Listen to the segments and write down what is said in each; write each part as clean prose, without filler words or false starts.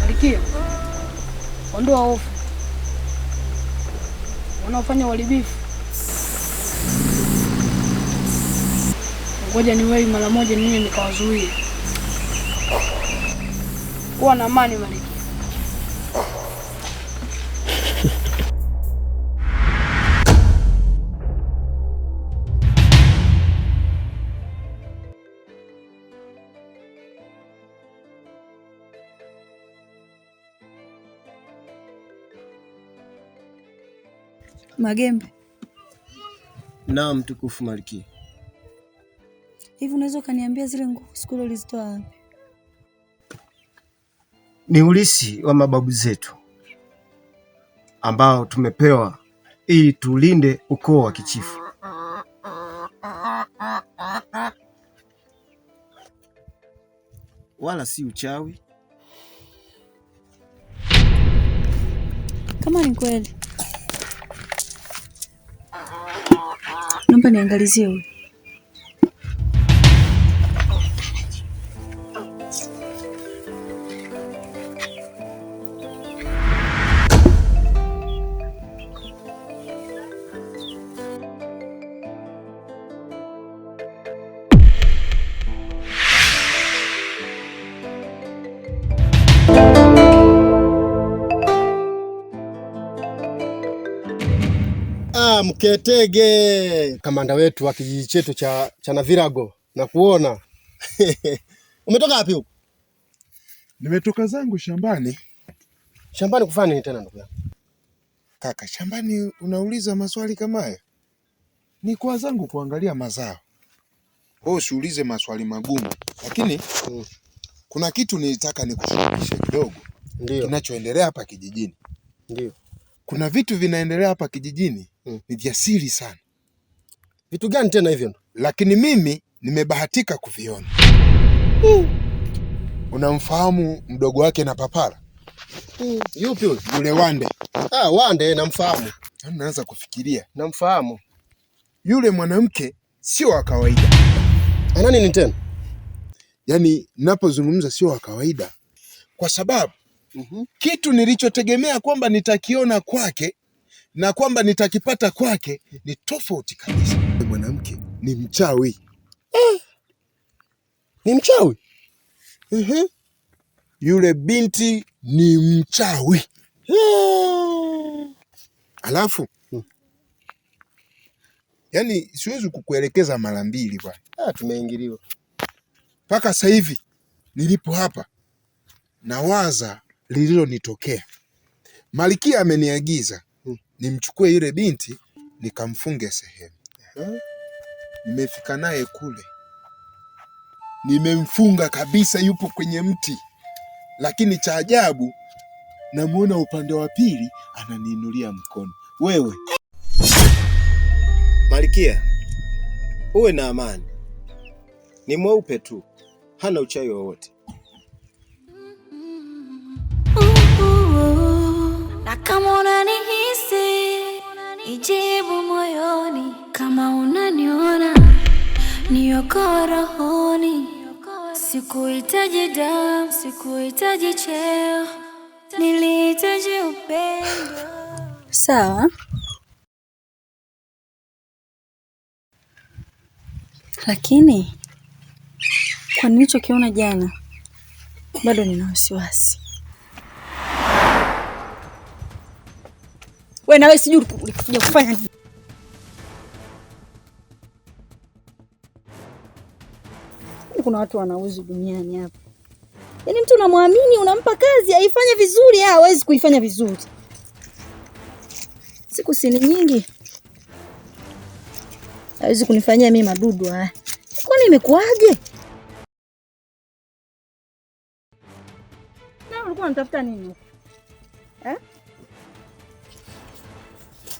Malikia, ondoa hofu. Wanaofanya uharibifu, ngoja niwahi mara moja niwe nikawazuia. Kuwa na amani Malikia. Magembe. Naam, mtukufu Malikia. Hivi unaweza kaniambia zile nguo siku ile ulizitoa wapi? Ni ulisi wa mababu zetu ambao tumepewa ili tulinde ukoo wa kichifu. Wala si uchawi. Kama ni kweli, naomba niangalizie huyu. Mketege, kamanda wetu wa kijiji chetu cha Navirago na kuona. Umetoka wapi huko? Nimetoka zangu shambani. Shambani kufanya nini tena ndugu yangu? Kaka, shambani unauliza maswali kama haya? Ni kwa zangu kuangalia mazao. Usiulize maswali magumu. Lakini kuna kitu nilitaka nikushirikishe kidogo. Ndio. Kinachoendelea hapa kijijini. Ndio. Kuna vitu vinaendelea hapa kijijini ni vya siri sana. Vitu gani tena hivyo? Lakini mimi nimebahatika kuviona. Unamfahamu mdogo wake na Papara? Yupi yule? Yule Wande. Wande namfahamu. Naanza kufikiria. Namfahamu. Yule mwanamke sio wa kawaida. Ana nini tena? Yaani ninapozungumza sio wa kawaida kwa sababu kitu nilichotegemea kwamba nitakiona kwake na kwamba nitakipata kwake ni tofauti kabisa. Mwanamke ni mchawi. Ni mchawi? Yule binti ni mchawi. Alafu yaani siwezi kukuelekeza mara mbili bwana. Tumeingiliwa. Mpaka sasa hivi nilipo hapa nawaza lililonitokea. Malikia ameniagiza nimchukue yule binti nikamfunge sehemu. Nimefika naye kule, nimemfunga kabisa, yupo kwenye mti, lakini cha ajabu namuona upande wa pili ananiinulia mkono. Wewe Malikia, uwe na amani. Ni mweupe tu, hana uchawi wowote. Na kama unanihisi, ijibu moyoni. Kama unaniona, niokoe rohoni. Sikuhitaji damu, sikuhitaji cheo, nilihitaji upendo. Sawa. Lakini kwa nilichokiona jana bado nina wasiwasi. Wewe nawe sijui ulikuja kufanya nini? Kuna watu wanauzi duniani hapa. Yaani mtu unamwamini, unampa kazi, haifanye vizuri, hawezi kuifanya vizuri. Siku sini nyingi. Hawezi kunifanyia mimi madudu haya. Kwani imekuaje? Na ulikuwa unatafuta nini huko?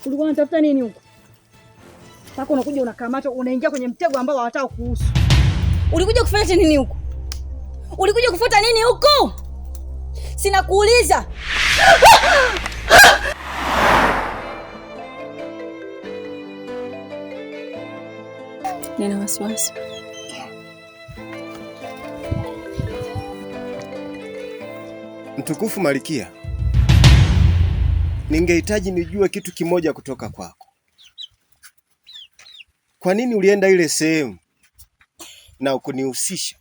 Ulikuwa unatafuta nini huko? Sasa unakuja unakamata, unaingia kwenye mtego ambao hawataka kuhusu. Ulikuja kufanya nini huko? Ulikuja kufuata nini huko? Sina kuuliza. Nina wasiwasi. Mtukufu Malkia, ningehitaji nijue kitu kimoja kutoka kwako. Kwa nini ulienda ile sehemu na ukunihusisha?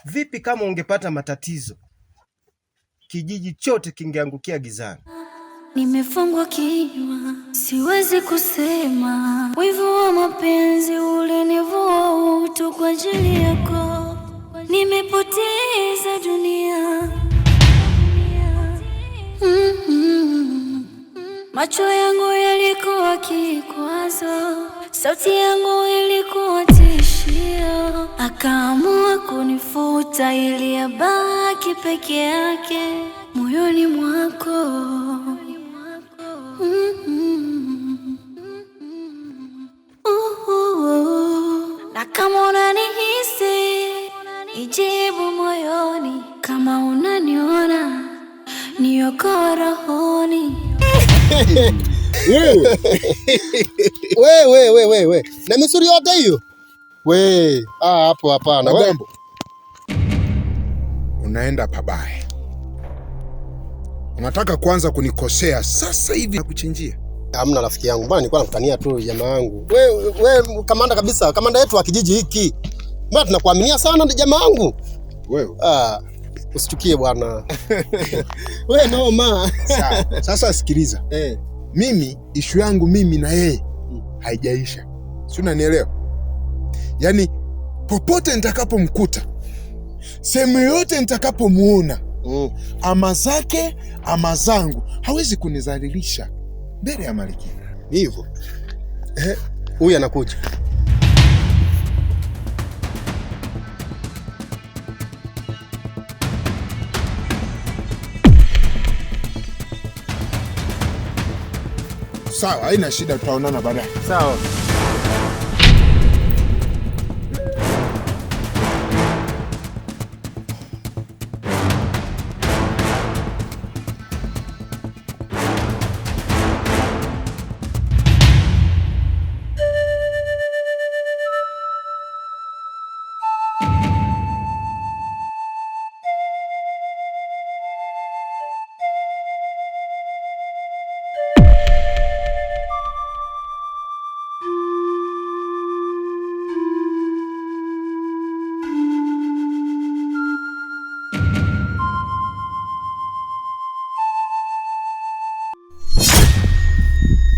Vipi kama ungepata matatizo, kijiji chote kingeangukia gizani? Nimefungwa kinywa, siwezi kusema. Wivu wa mapenzi ulinivua utu kwa ajili yako. Nimepoteza dunia. Macho yangu yalikuwa kikwazo, sauti yangu ilikuwa tishio. Akaamua kunifuta ili abaki peke yake moyoni mwako. Na kama unanihisi, ijibu moyoni. Kama unaniona, niokoe rohoni. Wewe. Na misuri yote hiyo? Hapo hapana. Magambo. Unaenda pabaya. Unataka kwanza kunikosea sasa hivi na kuchinjia. Hamna rafiki yangu. Mbona nilikuwa nakutania tu jamaa yangu. Wewe kamanda kabisa, kamanda yetu wa kijiji hiki. Mbona tunakuaminia sana jamaa yangu? Wewe. Usichukie bwana. Wewe noma. Sawa. Sasa sikiliza. Mimi ishu yangu mimi na yeye haijaisha. Si unanielewa? Yaani popote nitakapomkuta, sehemu yote nitakapomuona, ama zake ama zangu, hawezi kunidhalilisha mbele ya Malkia. Hivyo. Huyu anakuja. Sawa, haina shida, tutaonana baadaye. Sawa.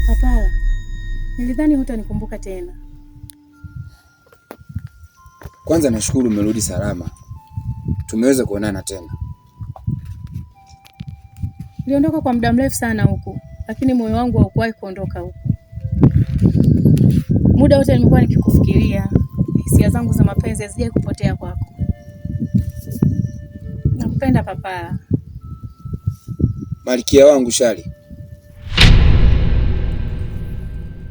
Papala, nilidhani hutanikumbuka tena. Kwanza nashukuru umerudi salama. Tumeweza kuonana tena. Niliondoka kwa muda mrefu sana huku, lakini moyo wangu haukuwahi kuondoka huku. Muda wote nimekuwa nikikufikiria. Hisia zangu za mapenzi hazijai kupotea kwako. Nakupenda Papala. Malkia wangu Shali.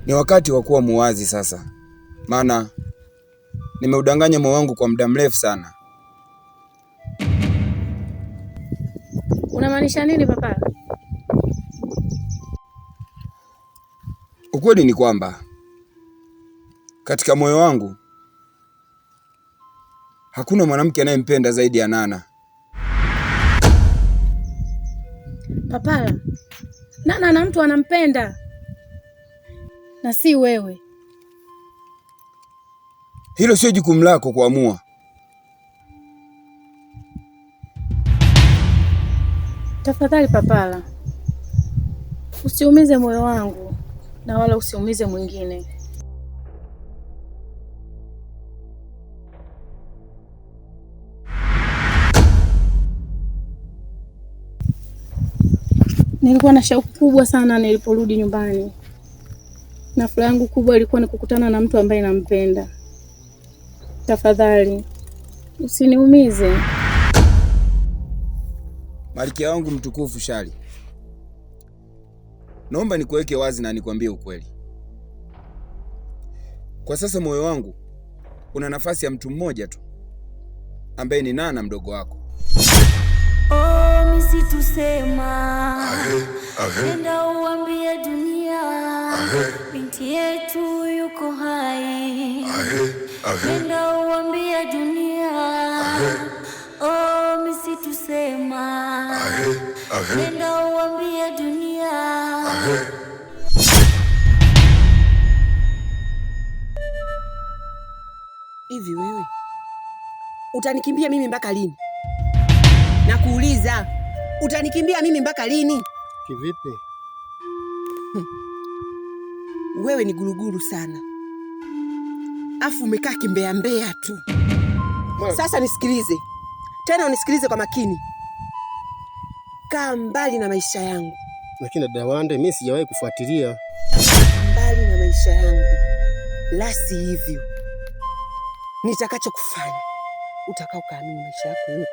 Ni wakati wa kuwa muwazi sasa. Maana nimeudanganya moyo wangu kwa muda mrefu sana. Unamaanisha nini Papala? Ukweli ni kwamba katika moyo wangu hakuna mwanamke anayempenda zaidi ya Nana. Papala, Nana na mtu anampenda na si wewe. Hilo sio jukumu lako kuamua. Tafadhali Papala, usiumize moyo wangu na wala usiumize mwingine. Nilikuwa na shauku kubwa sana niliporudi nyumbani. Na furaha yangu kubwa ilikuwa ni kukutana na mtu ambaye nampenda. Tafadhali usiniumize. Malkia wangu mtukufu Shali. naomba nikuweke wazi na nikwambie ukweli. Kwa sasa moyo wangu una nafasi ya mtu mmoja tu ambaye ni Nana, mdogo wako. Misitusema nenda uambie dunia binti yetu yuko hai. Nenda uambie dunia misitusema nenda uambie dunia. Hivi wewe utanikimbia mimi mpaka lini? Nakuuliza, utanikimbia mimi mpaka lini? Kivipi? Wewe ni guruguru sana, afu umekaa kimbea mbea tu. Sasa nisikilize tena, unisikilize kwa makini. Kaa mbali na maisha yangu. Lakini dada Wande, mimi sijawahi kufuatilia. Mbali na maisha yangu, la si hivyo nitakacho kufanya utakaa ukaamini maisha yako yote.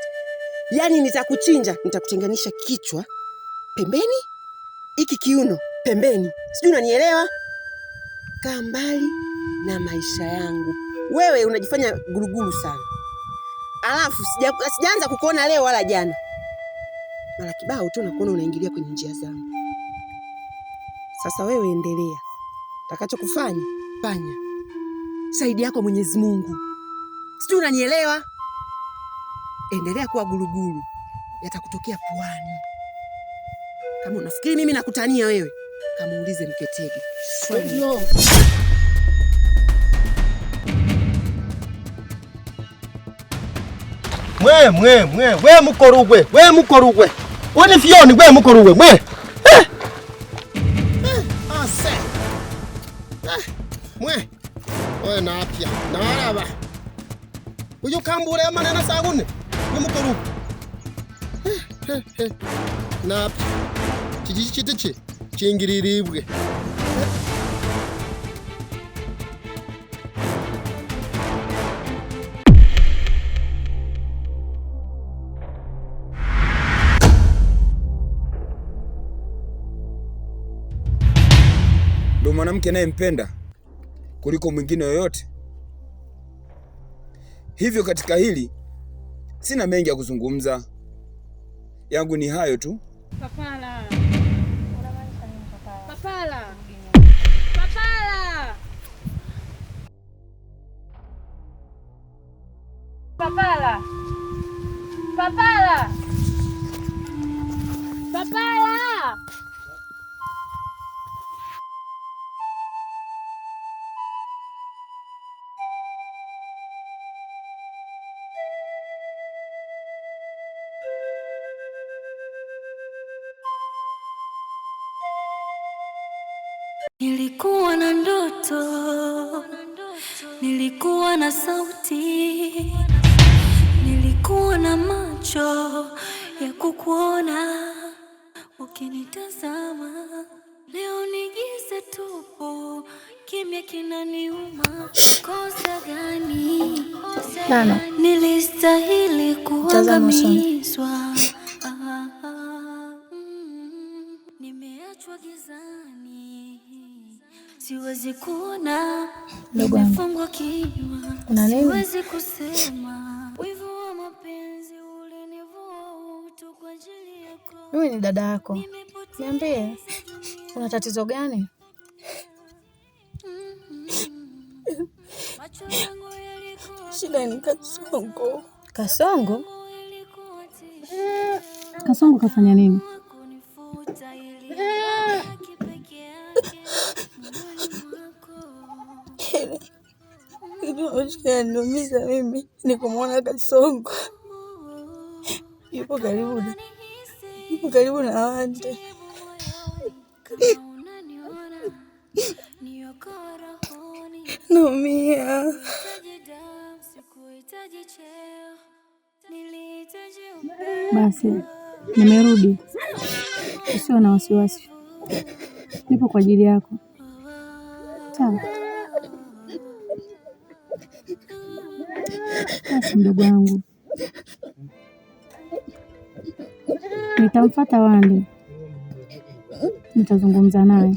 Yaani nitakuchinja, nitakutenganisha kichwa pembeni, iki kiuno pembeni. Sijui unanielewa? Kaa mbali na maisha yangu. Wewe unajifanya guruguru sana. Alafu sijaanza kukuona leo wala jana. Mara kibao tu nakuona unaingilia kwenye njia zangu. Sasa wewe endelea. Takacho kufanya, fanya. Saidi yako Mwenyezi Mungu. Sijui unanielewa? Endelea kuwa guruguru. Yatakutokea puani. Kama unafikiri mimi nakutania wewe, kama uulize Mketege. No. We mukorugwe. Wani fioni we mukorugwe mwe. Ase. Mwe. Oye na apya. Na waraba. Uyu kambure manena sagune. We mukorugwe. Na apya. Kijiji chitiche. Chingiriribwe. Ndio mwanamke naye mpenda kuliko mwingine yoyote. Hivyo katika hili sina mengi ya kuzungumza, yangu ni hayo tu. Papala. Nilikuwa na ndoto, nilikuwa na sauti, nilikuwa na macho ya kukuona ukinitazama. Leo ni giza tupu, kimya kinaniuma. Kosa gani nilistahili kuangamizwa? Nimeachwa gizani, siwezi kuona, nimefungwa kinywa, siwezi kusema. Wivu wa mapenzi ulinivua utu kwa ajili yako. Mimi ni dada yako, niambie, una tatizo gani? Shida ni Kasongo. Kasongo? Kasongo kafanya nini? Kinaniumiza mimi ni kumwona Kasongo yupo karibu na Wande. Naumia. Basi nimerudi, usiwe na wasiwasi, nipo kwa ajili yako. Sawa? Basi mdogo wangu, nitamfuata Wande Nitazungumza naye.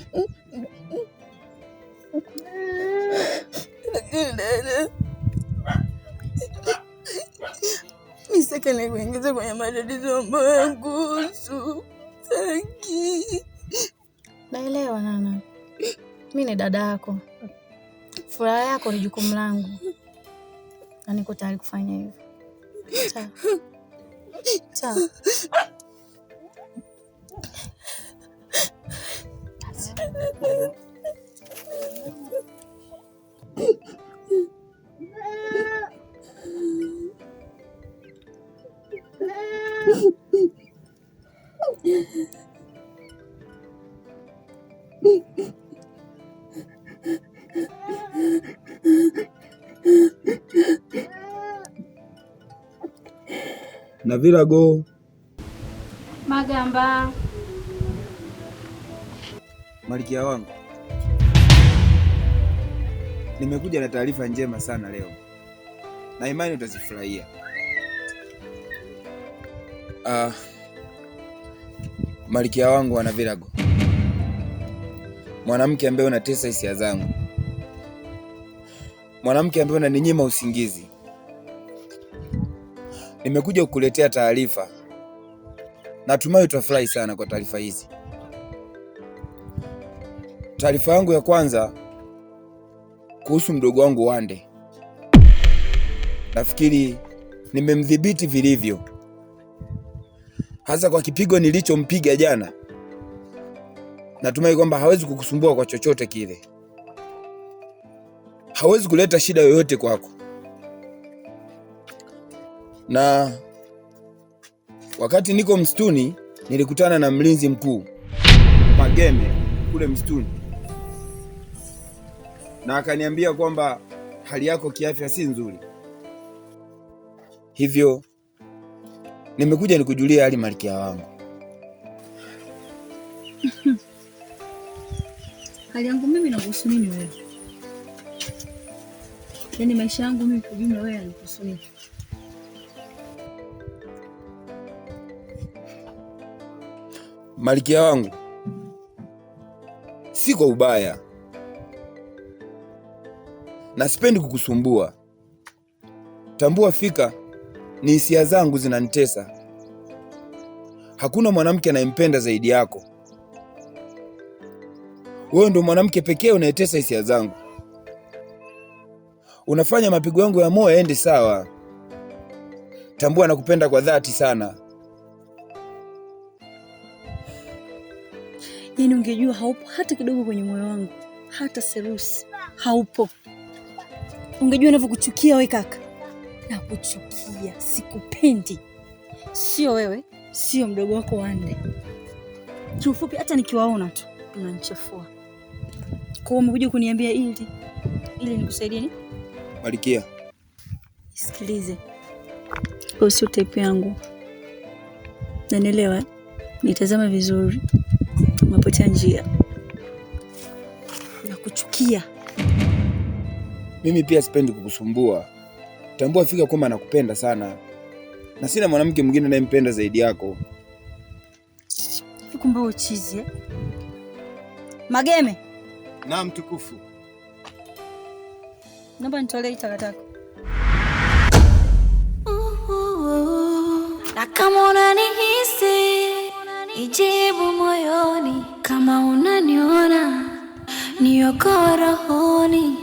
Niseke nikuingiza kwenye matatizo ambayo yanguhusu. Saki. Naelewa Nana. Mimi ni dada yako. Furaha yako ni jukumu langu. Na niko tayari kufanya hivyo. Sawa. Sawa. Na Virago Magamba. Malkia wangu, nimekuja na taarifa njema sana leo, na imani utazifurahia. Malkia wangu wana Virago, mwanamke ambaye unatesa hisia zangu, mwanamke ambaye unaninyima usingizi, nimekuja kukuletea taarifa. Natumai utafurahi sana kwa taarifa hizi. Taarifa yangu ya kwanza kuhusu mdogo wangu Wande. Nafikiri nimemdhibiti vilivyo, hasa kwa kipigo nilichompiga jana. Natumai kwamba hawezi kukusumbua kwa chochote kile, hawezi kuleta shida yoyote kwako. Na wakati niko msituni nilikutana na mlinzi mkuu Mageme kule msituni, na akaniambia kwamba hali yako kiafya si nzuri. Hivyo nimekuja nikujulia hali malkia wangu. Hali yangu mimi inakuhusu nini wewe? Yaani maisha yangu mimi kwa jumla wewe yanakuhusu nini? Malkia wangu, si kwa ubaya na sipendi kukusumbua. Tambua fika ni hisia zangu zinanitesa. Hakuna mwanamke anayempenda zaidi yako. Wewe ndio mwanamke pekee unayetesa hisia zangu. Unafanya mapigo yangu ya moyo yaende sawa. Tambua nakupenda kwa dhati sana. Yaani ungejua haupo hata kidogo kwenye moyo wangu. Hata serusi. Haupo. Ungejua ninavyokuchukia wewe kaka. Nakuchukia, sikupendi. Sio wewe, sio mdogo wako Wande. Kiufupi hata nikiwaona tu unanichafua. Kwa hiyo umekuja kuniambia ili nikusaidie nini? Malkia, Sikilize. Kwa sio type yangu. Nanielewa? Nitazame vizuri. Umepotea njia. Nakuchukia. mimi pia sipendi kukusumbua. Tambua fika kwamba nakupenda sana. Na sina mwanamke mwingine anayempenda zaidi yako. Kumbe uchizi eh? Mageme. Na mtukufu. Naomba nitolee takataka. Na kama unanihisi ijibu moyoni, kama unaniona niokoe rohoni.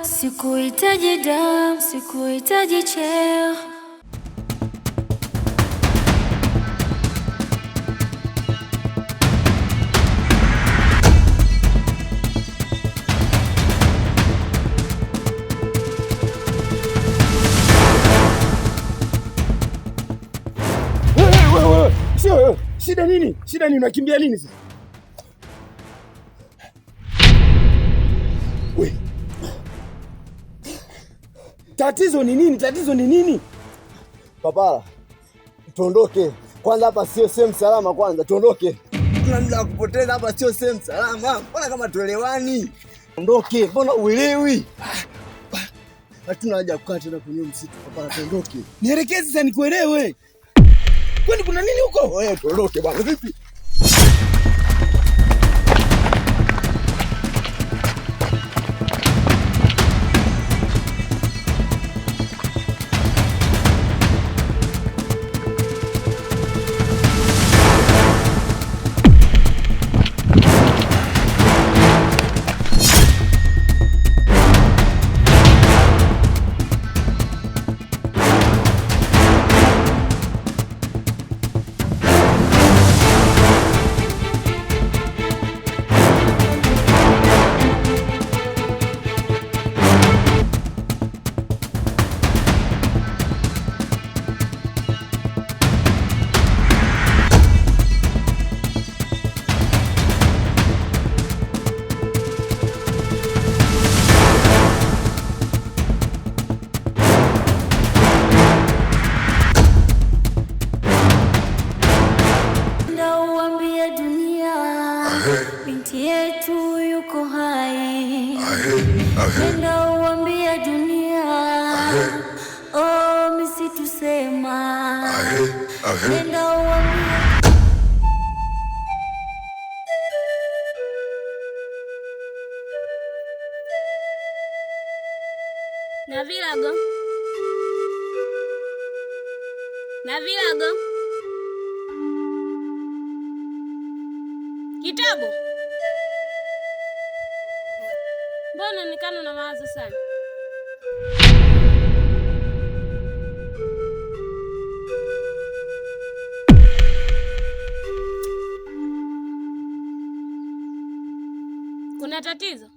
Sikuhitaji damu, sikuhitaji cheo. Sio, shida nini? Shida nini? Unakimbia nini sasa? We. Tatizo ni nini? Tatizo ni nini? Papa, tuondoke. Kwanza hapa sio sehemu salama kwanza, tuondoke. Tuna muda wa kupoteza hapa, sio sehemu salama. Mbona kama tuelewani? Tuondoke, mbona uelewi? Hatuna haja kukaa tena kwenye msitu, papa, tuondoke. Nielekeze sasa nikuelewe. Kwani kuna nini huko? Wewe tuondoke bwana, vipi? binti yetu yuko hai. Nenda uambie dunia, oh misitusema. Nenda uambie na Vilago. Kitabu. Mbona nikana na mawazo sana? Kuna tatizo?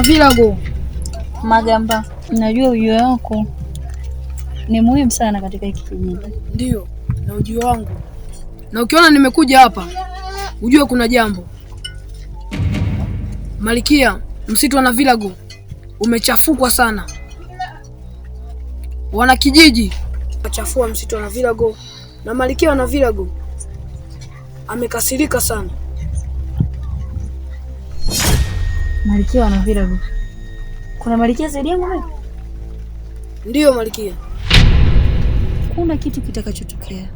Vilago Magamba, najua ujio wako ni muhimu sana katika hiki kijiji. Ndio, na ujio wangu. Na ukiona nimekuja hapa, ujue kuna jambo. Malikia, msitu wa Vilago umechafukwa sana. Wana kijiji wachafua msitu wa Vilago, na Malikia wa Vilago amekasirika sana. Malikia wa Vilago? Kuna Malikia zaidi yangu wewe? Ndio Malikia. Kuna kitu kitakachotokea.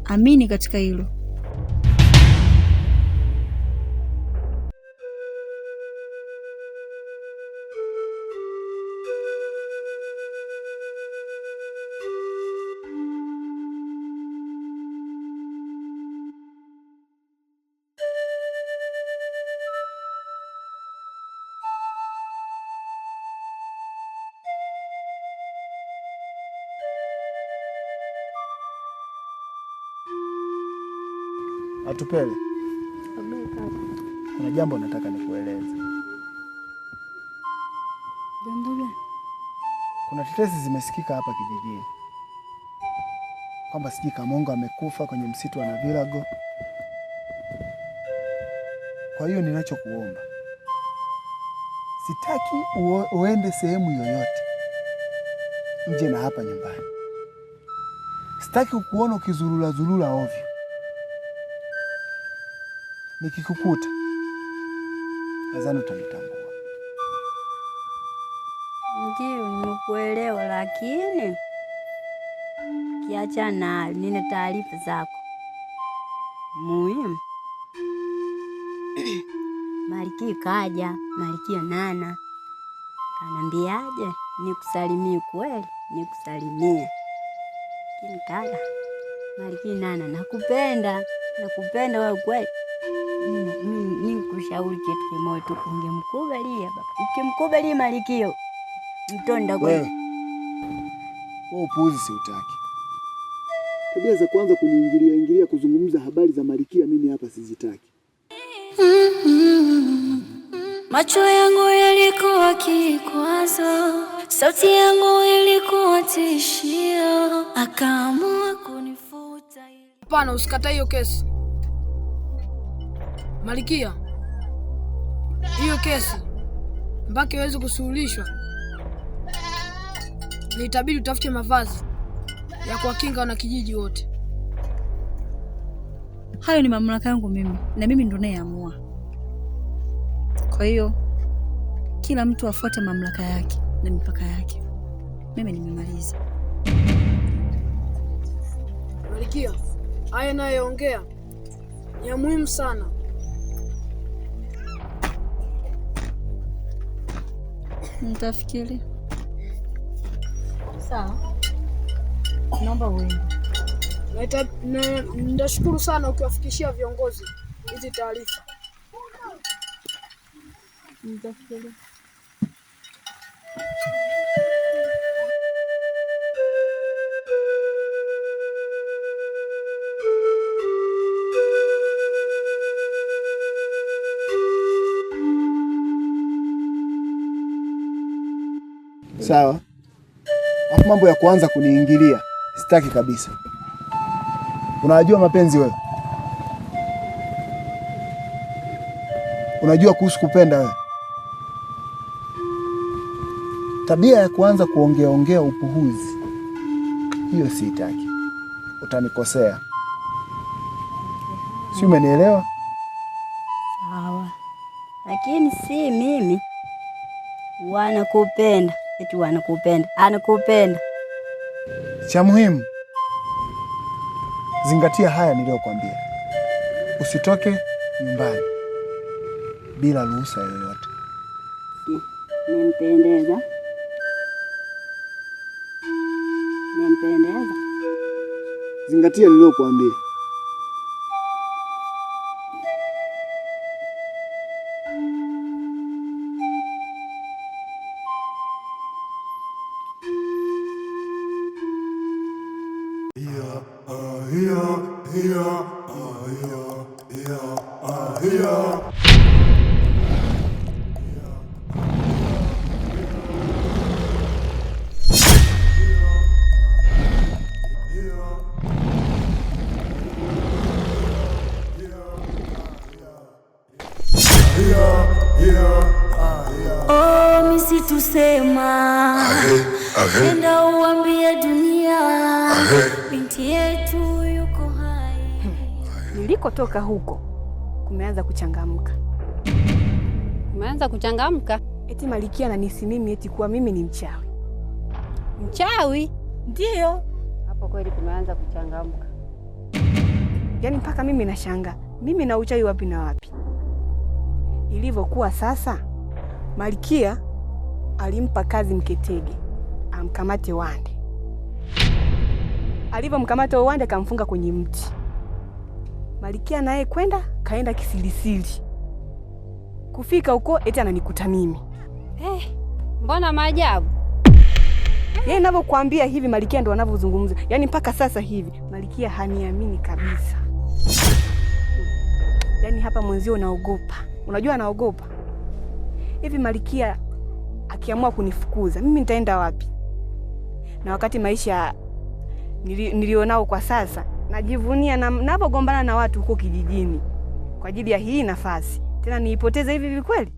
Amini katika hilo. Atupele, kuna jambo nataka nikueleze. Jambo gani? Kuna tetesi zimesikika hapa kijijini kwamba sijui Kamongo amekufa kwenye msitu wa Vilago. Kwa hiyo ninachokuomba, sitaki uende sehemu yoyote nje na hapa nyumbani. Sitaki kukuona ukizurura ovyo. Nikikukuta nadhani utanitambua. Ndio, nimekuelewa, lakini kiacha na nina taarifa zako muhimu. Malikia kaja, Malikia Nana kanambiaje nikusalimie. Kweli nikusalimie, lakini kaka Malikia Nana, nakupenda wewe kweli. Nikushauri kitu kimoja tu, ungemkubalia baba. Ukimkubalia Malikia mtonda kweli. Wewe upuuzi siutaki. Tabia za kwanza kuniingilia kuzungumza habari za Malikia mimi hapa sizitaki. Macho yangu yalikuwa kikwazo, sauti yangu ilikuwa tishio, akaamua kunifuta. Hapana, usikatae hiyo kesi Malikia. Hiyo kesi mpaka iweze kusuluhishwa, ni itabidi utafute mavazi ya kuwakinga wana kijiji wote. Hayo ni mamlaka yangu mimi, na mimi ndo nayeamua. Kwa hiyo kila mtu afuate mamlaka yake na mipaka yake. Mimi nimemaliza. Malikia, haya nayeongea ni ya muhimu sana. Nitafikiri. Sawa. Naomba uende. Nitashukuru sana ukiwafikishia viongozi hizi taarifa. Nitafikiri. Sawa. mambo ya kuanza kuniingilia sitaki kabisa. Unajua mapenzi wewe? Unajua kuhusu kupenda wewe? Tabia ya kuanza kuongea upuhuzi, hiyo sitaki. Utanikosea. Si umenielewa? Sawa. Lakini si mimi. Wanakupenda. Eti wanakupenda. Anakupenda. Cha muhimu, zingatia haya niliyokuambia. Usitoke nyumbani bila ruhusa yoyote. Nimpendeza. Nimpendeza. Zingatia niliyokuambia. Oh, misitusema enda uambie dunia binti yetu yuko hai. Nilikotoka huko kumeanza kuchangamka. Kumeanza kuchangamka? Eti Malikia ananisi mimi eti kuwa mimi ni mchawi. Mchawi? Ndiyo. Hapo kweli kumeanza kuchangamka. Yaani mpaka mimi nashanga. Mimi na uchawi wapi na wapi? Ilivyokuwa sasa, Malikia alimpa kazi Mketege amkamate Wande. Alivyomkamata Wande akamfunga kwenye mti. Malikia naye kaenda kisilisili. Kufika huko eti ananikuta mimi. Mbona maajabu? Yeye ninavyokuambia hivi Malikia ndo anavyozungumza. Yaani mpaka sasa hivi Malikia haniamini kabisa. Yaani hapa mwenzio naogopa. Unajua naogopa. Hivi Malikia akiamua kunifukuza, mimi nitaenda wapi? Na wakati maisha nilionao kwa sasa, najivunia na ninapogombana na watu huko kijijini kwa ajili ya hii nafasi. Tena niipoteze hivi kweli?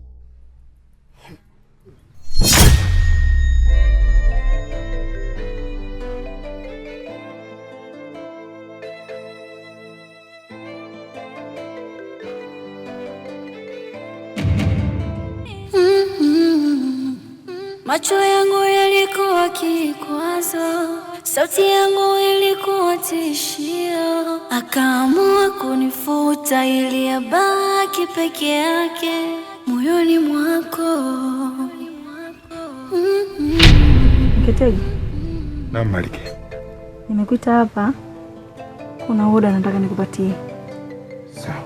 Macho yangu yalikuwa kikwazo, sauti yangu ilikuwa tishio, akaamua kunifuta ili abaki peke yake moyoni mwako. Mketege. Naam Malikia. Nimekuita hapa, kuna oda nataka nikupatie. Sawa.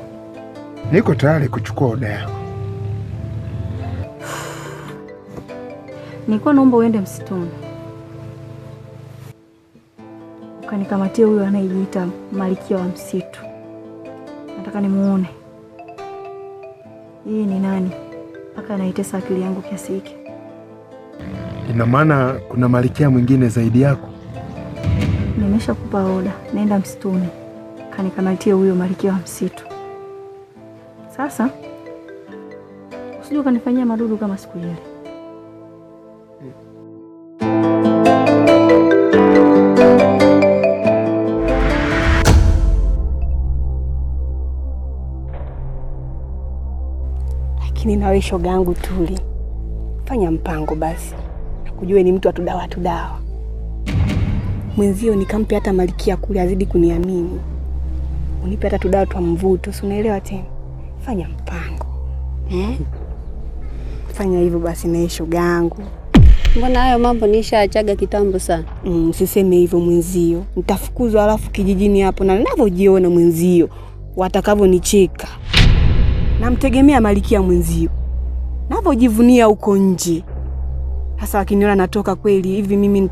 Niko tayari kuchukua oda yako. Nilikuwa naomba uende msituni ukanikamatie huyo anayejiita Malikia wa msitu. Nataka nimuone yeye ni nani mpaka anaitesa akili yangu kiasi hiki. Ina maana kuna Malikia mwingine zaidi yako? Nimeshakupa oda, nenda msituni kanikamatie huyo Malikia wa msitu. Sasa usije ukanifanyia madudu kama siku ile. Lakini nawe shoga yangu Tuli, fanya mpango basi. Kujue ni mtu atudawa. Mwenzio nikampe hata Malikia kule azidi kuniamini. Unipe hata tudawa twa mvuto, si unaelewa tena? Fanya mpango. Fanya hivyo basi na shoga yangu. Mbona hayo mambo nishaachaga kitambo sana? Usiseme hivyo mwenzio. Nitafukuzwa alafu kijijini hapo na ninavyojiona mwenzio watakavyonicheka. Namtegemea Malikia mwenzio. Navyojivunia huko nje. Sasa wakiniona natoka kweli hivi mimi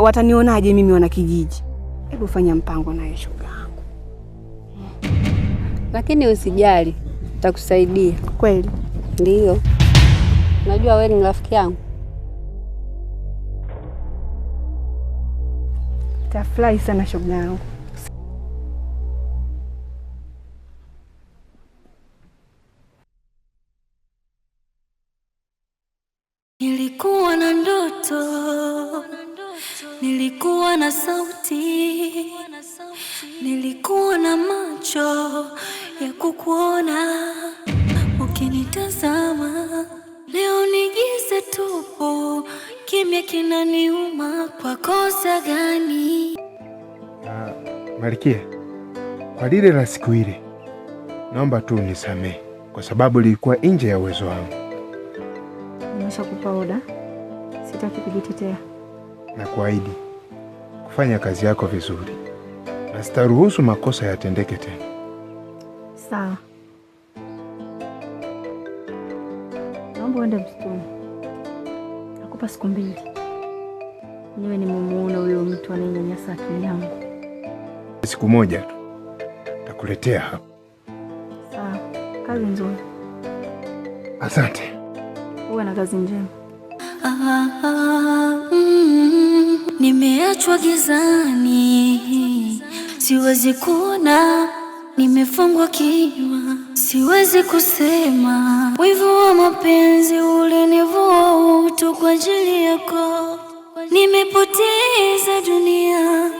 watanionaje mimi wana kijiji? Hebu fanya mpango na shoga yangu. Lakini usijali, nitakusaidia. Kweli? Ndio. Najua wewe ni rafiki yangu. Tafurahi sana shoga yangu. Nilikuwa na ndoto, nilikuwa na sauti, nilikuwa na macho ya kukuona ukinitazama. Leo ni giza tupu, kimya kinaniuma. Kwa kosa gani? Malkia, kwa lile la siku ile, naomba tu unisamehe kwa sababu lilikuwa nje ya uwezo wangu. Nimeshakupa oda, sitaki kujitetea. Na kuahidi kufanya kazi yako vizuri na sitaruhusu makosa yatendeke tena. Sawa. Naomba uende msituni. Nakupa siku 2. Niwe nimemuona huyo mtu anayenyanyasa akili yangu. Siku moja tu takuletea hapa. Sawa. Kazi nzuri. Asante. Uwe na kazi njema. Nimeachwa gizani, siwezi kuona, nimefungwa kinywa, siwezi kusema. Wivu wa mapenzi ulinivua utu kwa ajili yako, nimepoteza dunia.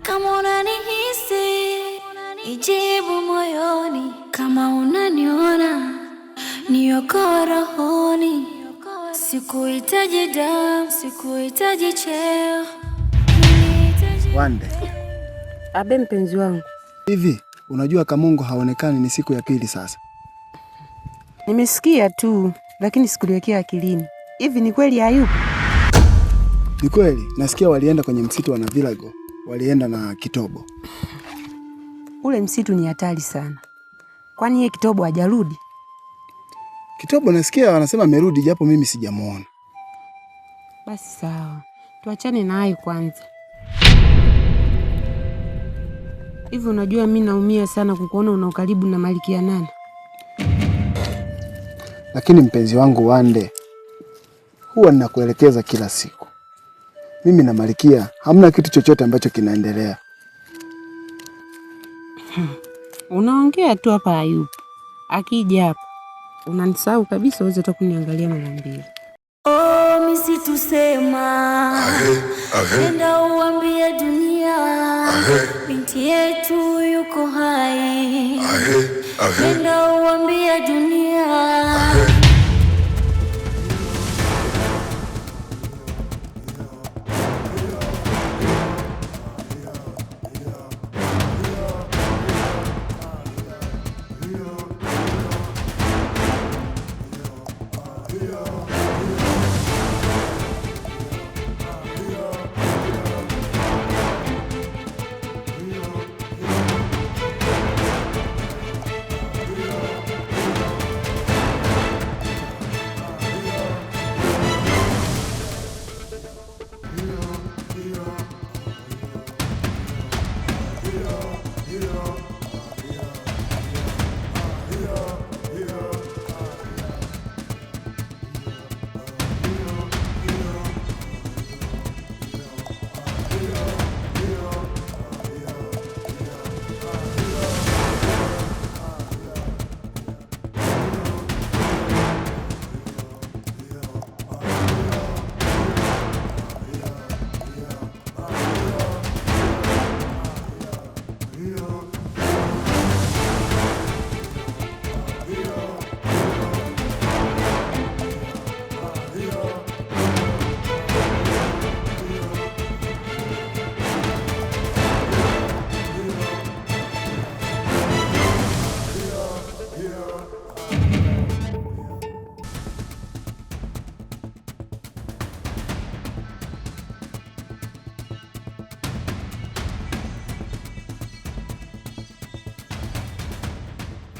Kama unanihisi, ijibu moyoni. Kama unaniona, niokoe rohoni. Sikuhitaji damu, sikuhitaji cheo. Wande. Abe mpenzi wangu. Hivi, unajua Kamongo haonekani ni siku ya 2 sasa? Nimesikia tu, lakini sikuliwekea akilini. Hivi ni kweli hayupo? Ni kweli, nasikia walienda kwenye msitu wa Navilago. Walienda na Kitobo. Ule msitu ni hatari sana. Kwani yeye Kitobo hajarudi? Kitobo nasikia wanasema amerudi japo mimi sijamuona. Basi sawa. Tuachane na hayo kwanza. Hivi unajua mimi naumia sana kukuona una ukaribu na Malkia Nana. Lakini mpenzi wangu Wande, huwa ninakuelekeza kila siku. Mimi na Malkia hamna kitu chochote ambacho kinaendelea. Unaongea tu hapa hayupo. Akija hapa unanisahau kabisa, uweze tu kuniangalia mara mbili. Oh, misi tusema. Nenda uambie dunia. Binti yetu yuko hai. Nenda uambie dunia.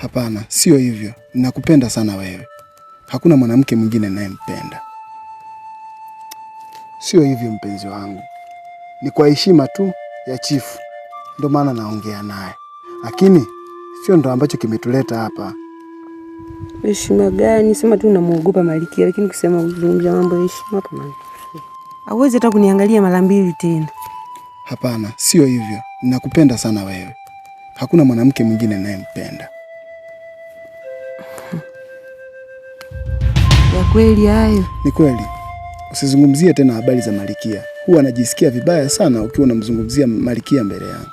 Hapana, sio hivyo. Ninakupenda sana wewe. Hakuna mwanamke mwingine ninayempenda. Sio hivyo mpenzi wangu. Ni kwa heshima tu ya chifu ndio maana naongea naye. Lakini sio ndo ambacho kimetuleta hapa. Heshima gani? Sema tu unamuogopa Malikia, lakini kusema uzungumzia mambo ya heshima hapa mimi. Hauwezi hata kuniangalia mara mbili tena. Hapana, sio hivyo. Ninakupenda sana wewe. Hakuna mwanamke mwingine ninayempenda. Ya kweli hayo? Ni kweli. Usizungumzie tena habari za Malikia. Huwa anajisikia vibaya sana ukiwa unamzungumzia Malikia mbele yangu.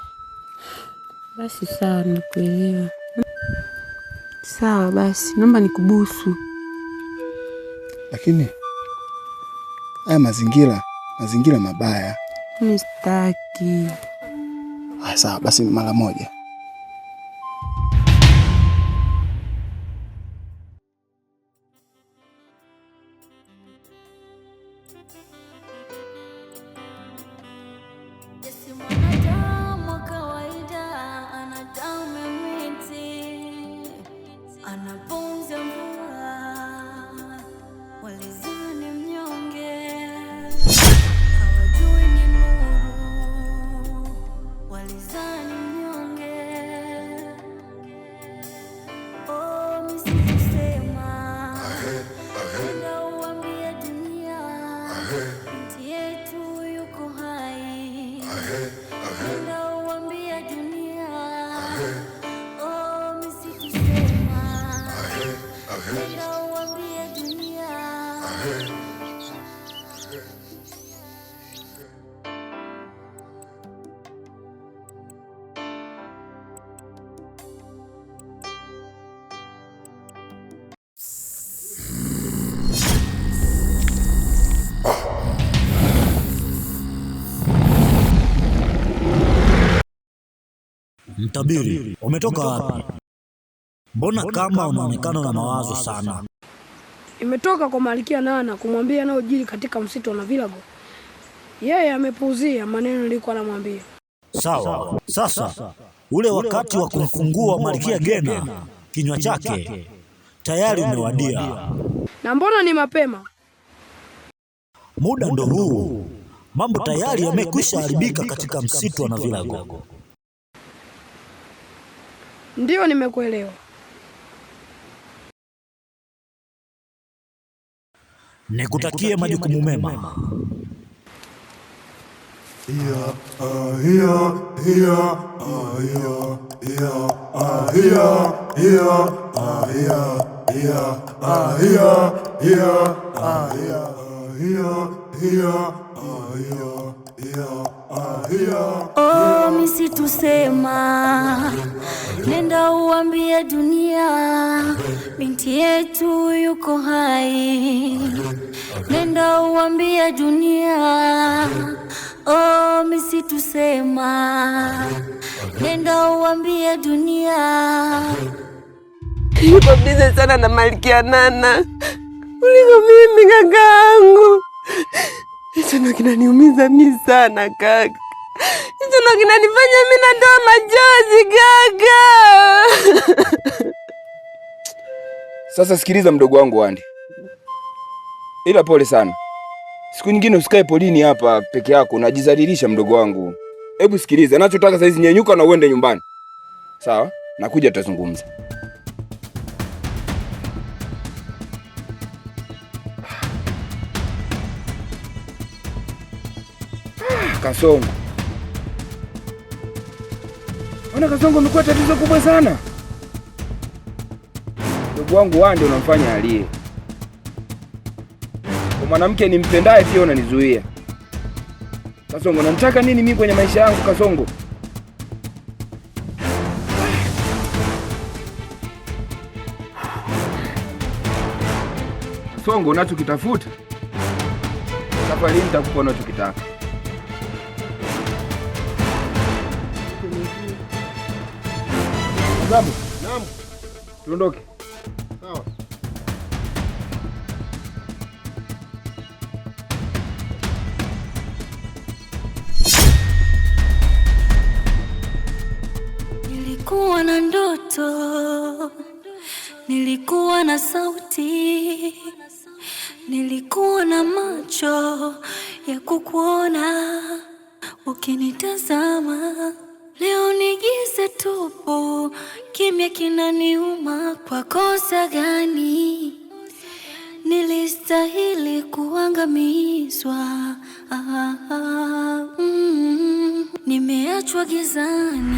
Basi sawa, nakuelewa. Sawa basi, naomba nikubusu. Lakini haya mazingira mabaya. Mimi sitaki. Sawa basi mara moja. Mtabiri, umetoka wapi? Mbona kama unaonekana na mawazo sana? Imetoka kwa Malikia Nana kumwambia yanayojiri katika msitu wa Navilago. Yeye amepuuzia maneno nilikuwa namwambia. Sawa. Sasa ule wakati wa kumfungua Malikia Gena kinywa chake tayari umewadia. Na mbona ni mapema? Muda ndo huu. Mambo tayari yamekwisha haribika katika msitu wa Navilago. Ndio, nimekuelewa. Nikutakie majukumu mema. Oh, misitu sema, nenda uambie dunia binti yetu yuko hai. Nenda uambie dunia. Oh, misitu sema, nenda uambie dunia. Niko bize sana na Malikia Nana. kuliko mimi kakaangu. Hicho ndo kinaniumiza mimi sana kaka. Hicho ndo kinanifanya mimi natoa machozi kaka. Sasa sikiliza mdogo wangu Wandi. Ila pole sana. Siku nyingine usikae polini hapa peke yako, unajizalilisha mdogo wangu. Hebu sikiliza, ninachotaka saizi nyenyuka na uende nyumbani. Sawa? Nakuja tutazungumza. Kasongo. Ona Kasongo amekuwa tatizo kubwa sana. Ndugu wangu Wande unamfanya alie. Kwa mwanamke nimpendaye pia unanizuia. Kasongo, unanitaka nini mimi kwenye maisha yangu Kasongo? Kasongo, unachokitafuta safari hii nitakupa unachokitaka. Babu, naam. Tuondoke. Sawa. Nilikuwa na ndoto, nilikuwa na sauti, nilikuwa na macho ya kukuona ukinitazama. Leo ni giza tupu, kimya kinaniuma. Kwa kosa gani nilistahili kuangamizwa? Nimeachwa gizani.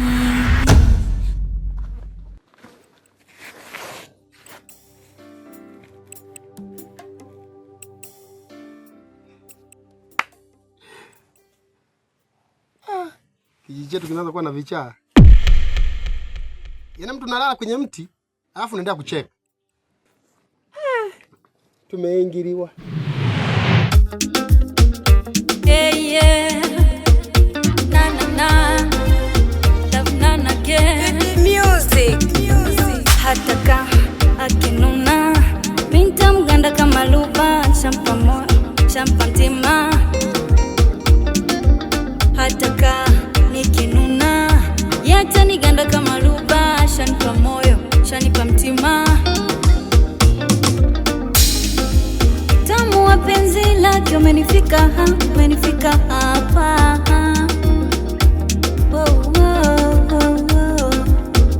Kijiji chetu kinaanza kuwa na vichaa. Yaani mtu nalala kwenye mti, alafu unaendelea kucheka. Tumeingiliwa. Yeah. Na na na. Love na na again. Music. Hata ka akinuna, pinta mganda kama luba, champa moyo, champa mtima. Hata ka nikinuna, yata niganda kama luba, shanipa moyo, shanipa mtima. Tamu wa penzi lake umenifika hapa, umenifika hapa.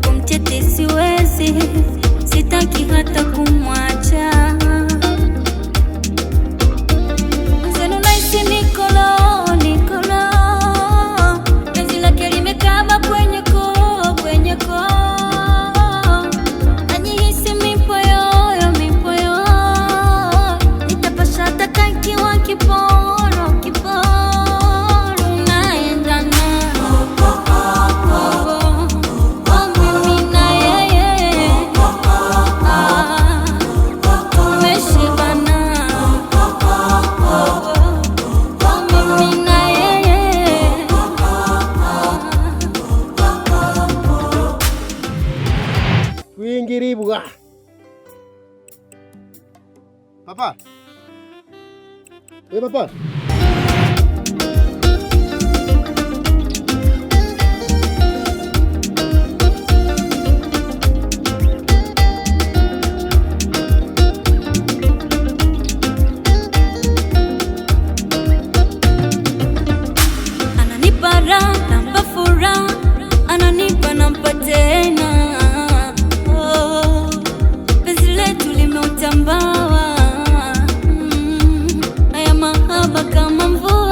Kumtete siwezi, sitaki hata kumwacha. Zenu naisi Nikolo. Penzi lake limekaba kwenye koo, kwenye koo. Najihisi mipoyoyo, mipoyo. Nitapasha hata ikiwa kiporo, kiporo. Naendana mimi na yeye. Tumeshibana mimi na yeye. Kuingiribwa. Papa. Papa. Ananipa raha, nampa furaha, ananipa nampa tena. Penzi letu limetambawa, haya mahaba kama mvua.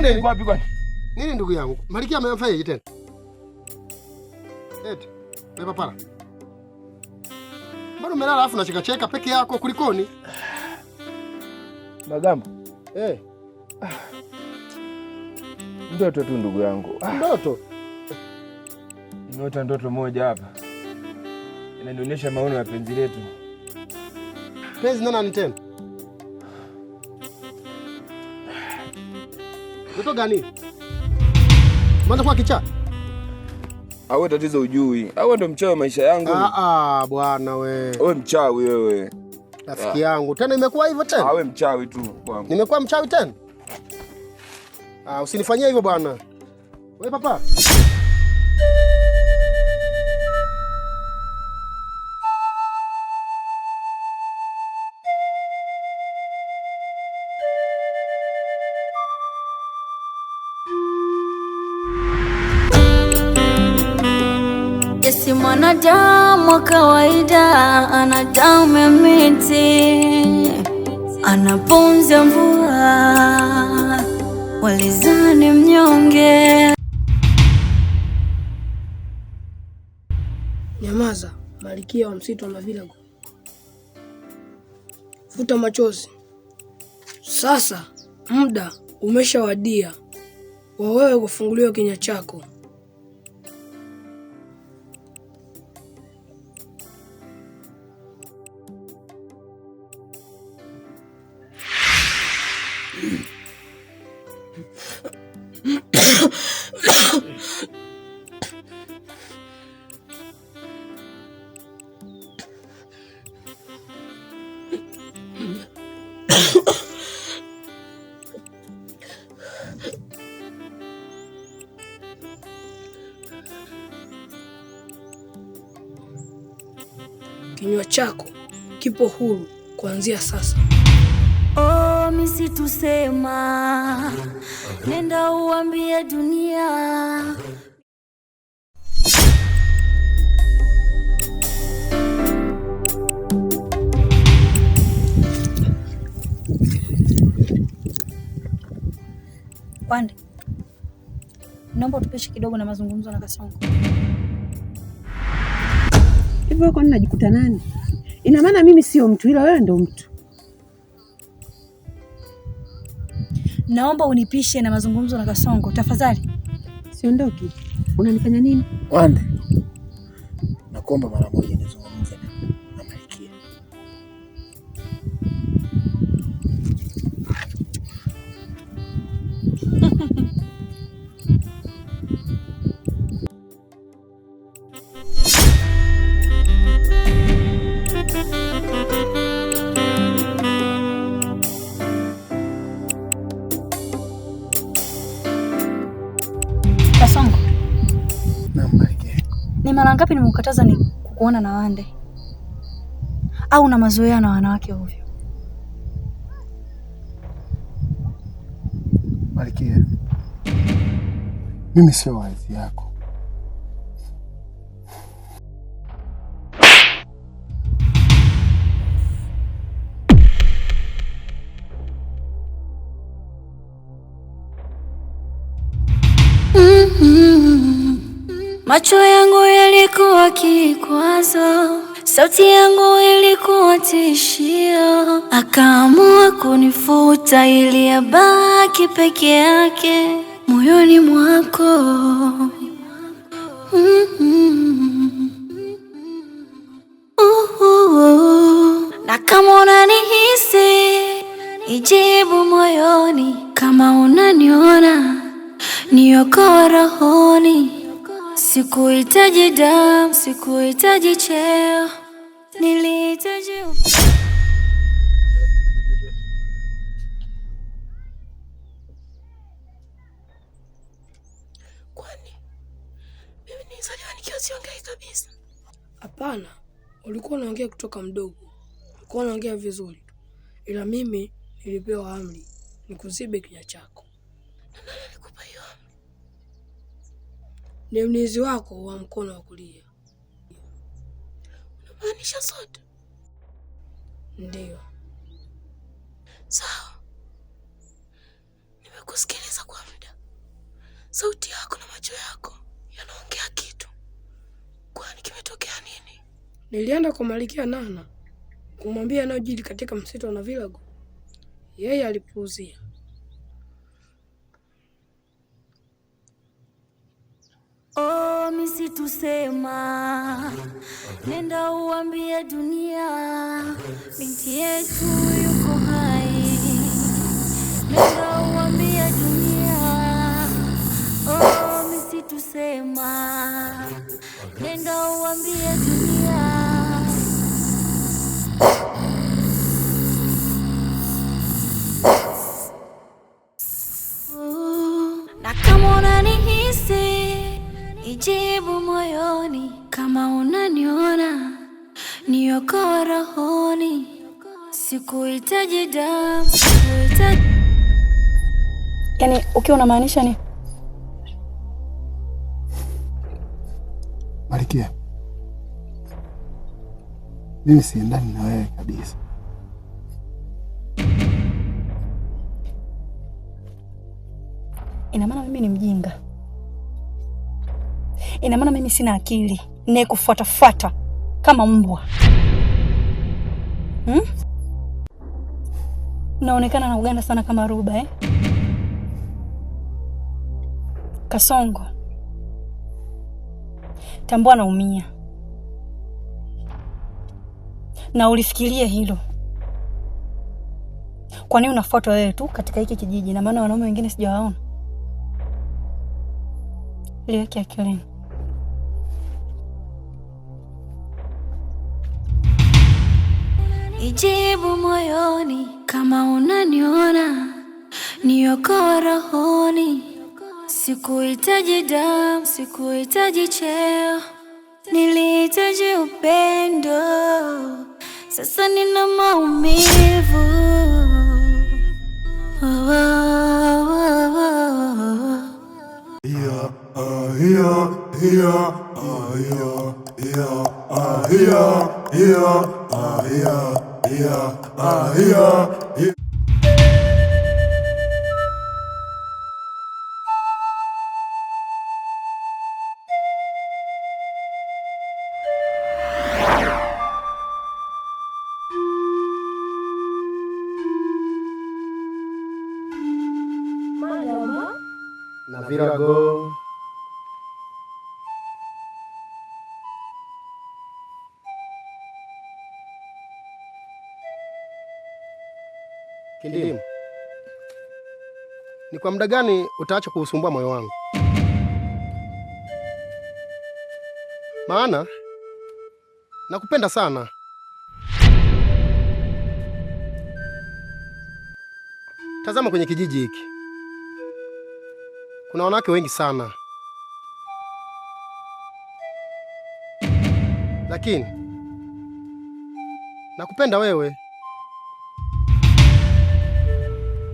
nini? Wapi kwani? Nini ndugu yangu? Malkia amefanya tena? Eti, wewe papara. Mbona umelala alafu unacheka cheka peke yako kulikoni? Magambo. Ndoto tu ndugu yangu. Ndoto? Nimeota ndoto moja hapa. Inanionyesha maono ya penzi letu. Penzi nani tena? Ndoto gani? Mbona kwa kichaa? Awe tatizo ujui. Awe ndo mchawi wa maisha yangu. Bwana we. Wewe mchawi wewe. Rafiki yangu. Tena imekuwa hivyo tena? Awe mchawi tu kwangu. Nimekuwa mchawi tena? Usinifanyie hivyo bwana. Wewe papa. Si mwanadamu wa kawaida, ana damu ya miti, ana pumzi ya mvua, walizani mnyonge. Nyamaza, Malkia wa msitu na Vilago. Futa machozi. Sasa muda umeshawadia wa wewe kufunguliwa kinywa chako. Kinywa chako kipo huru kuanzia sasa. Misitu sema, nenda uambie dunia. Wande, naomba tupishe kidogo na mazungumzo na Kasongo. Hivyo kwa nini najikuta nani? Ina maana mimi sio mtu ila wewe ndo mtu. Naomba unipishe na mazungumzo na Kasongo, tafadhali. Siondoki. Unanifanya nini? Wande, nakuomba mara moja nizungumze na Malkia. Kasongo. Naam Malkia. Ni mara ngapi nimekukataza ni kukuona na Wande? Au na mazoea na wanawake ovyo? Malkia, mimi sio wife yako. Macho yangu yalikuwa kikwazo, sauti yangu ilikuwa tishio, akaamua kunifuta ili abaki peke yake moyoni mwako. Na kama unanihisi, ijibu moyoni. Kama unaniona, niokoe rohoni. Sikuhitaji damu, sikuhitaji cheo, nilihitaji Kwani mimi nilizaliwa nikiwa siongei kabisa? Hapana, ulikuwa unaongea kutoka mdogo, ulikuwa unaongea vizuri, ila mimi nilipewa amri nikuzibe kinywa chako. Na nani alikupa hiyo amri? Ni mlinzi wako wa mkono wa kulia. Unamaanisha sote? Ndiyo. Sawa, nimekusikiliza kwa muda. sauti yako na macho yako yanaongea kitu. Kwani kimetokea nini? Nilienda kwa Malikia Nana kumwambia yanayojiri katika msitu wa Navilago. Yeye alipuuzia. Oh, misitu sema, nenda uambie dunia binti yetu yuko hai. Nenda uambie dunia. Oh, misitu sema, nenda uambie dunia. Na kama unanihisi, ijibu moyoni. Kama unaniona, niokoe rohoni. Sikuhitaji damu, sikuhitaji. Yaani ukiwa unamaanisha ni? Malikia, mimi siendani na wewe kabisa. Ina maana mimi ni mjinga? Ina maana mimi sina akili ne kufuata kama mbwa? Naonekana na uganda sana kama Ruba Kasongo, tambua naumia. Na ulifikiria hilo. Kwa nini unafuata wewe tu katika hiki kijiji na maana wanaume wengine sijawaona? Liweke akilini. Ijibu moyoni. Kama unaniona, niokoe rohoni. Sikuhitaji damu, sikuhitaji cheo. Nilihitaji upendo. Sasa nina maumivu. Navilago. Kindimu, ni kwa muda gani utaacha kuusumbua moyo wangu? Maana nakupenda sana. Tazama kwenye kijiji hiki, kuna wanawake wengi sana, lakini nakupenda wewe.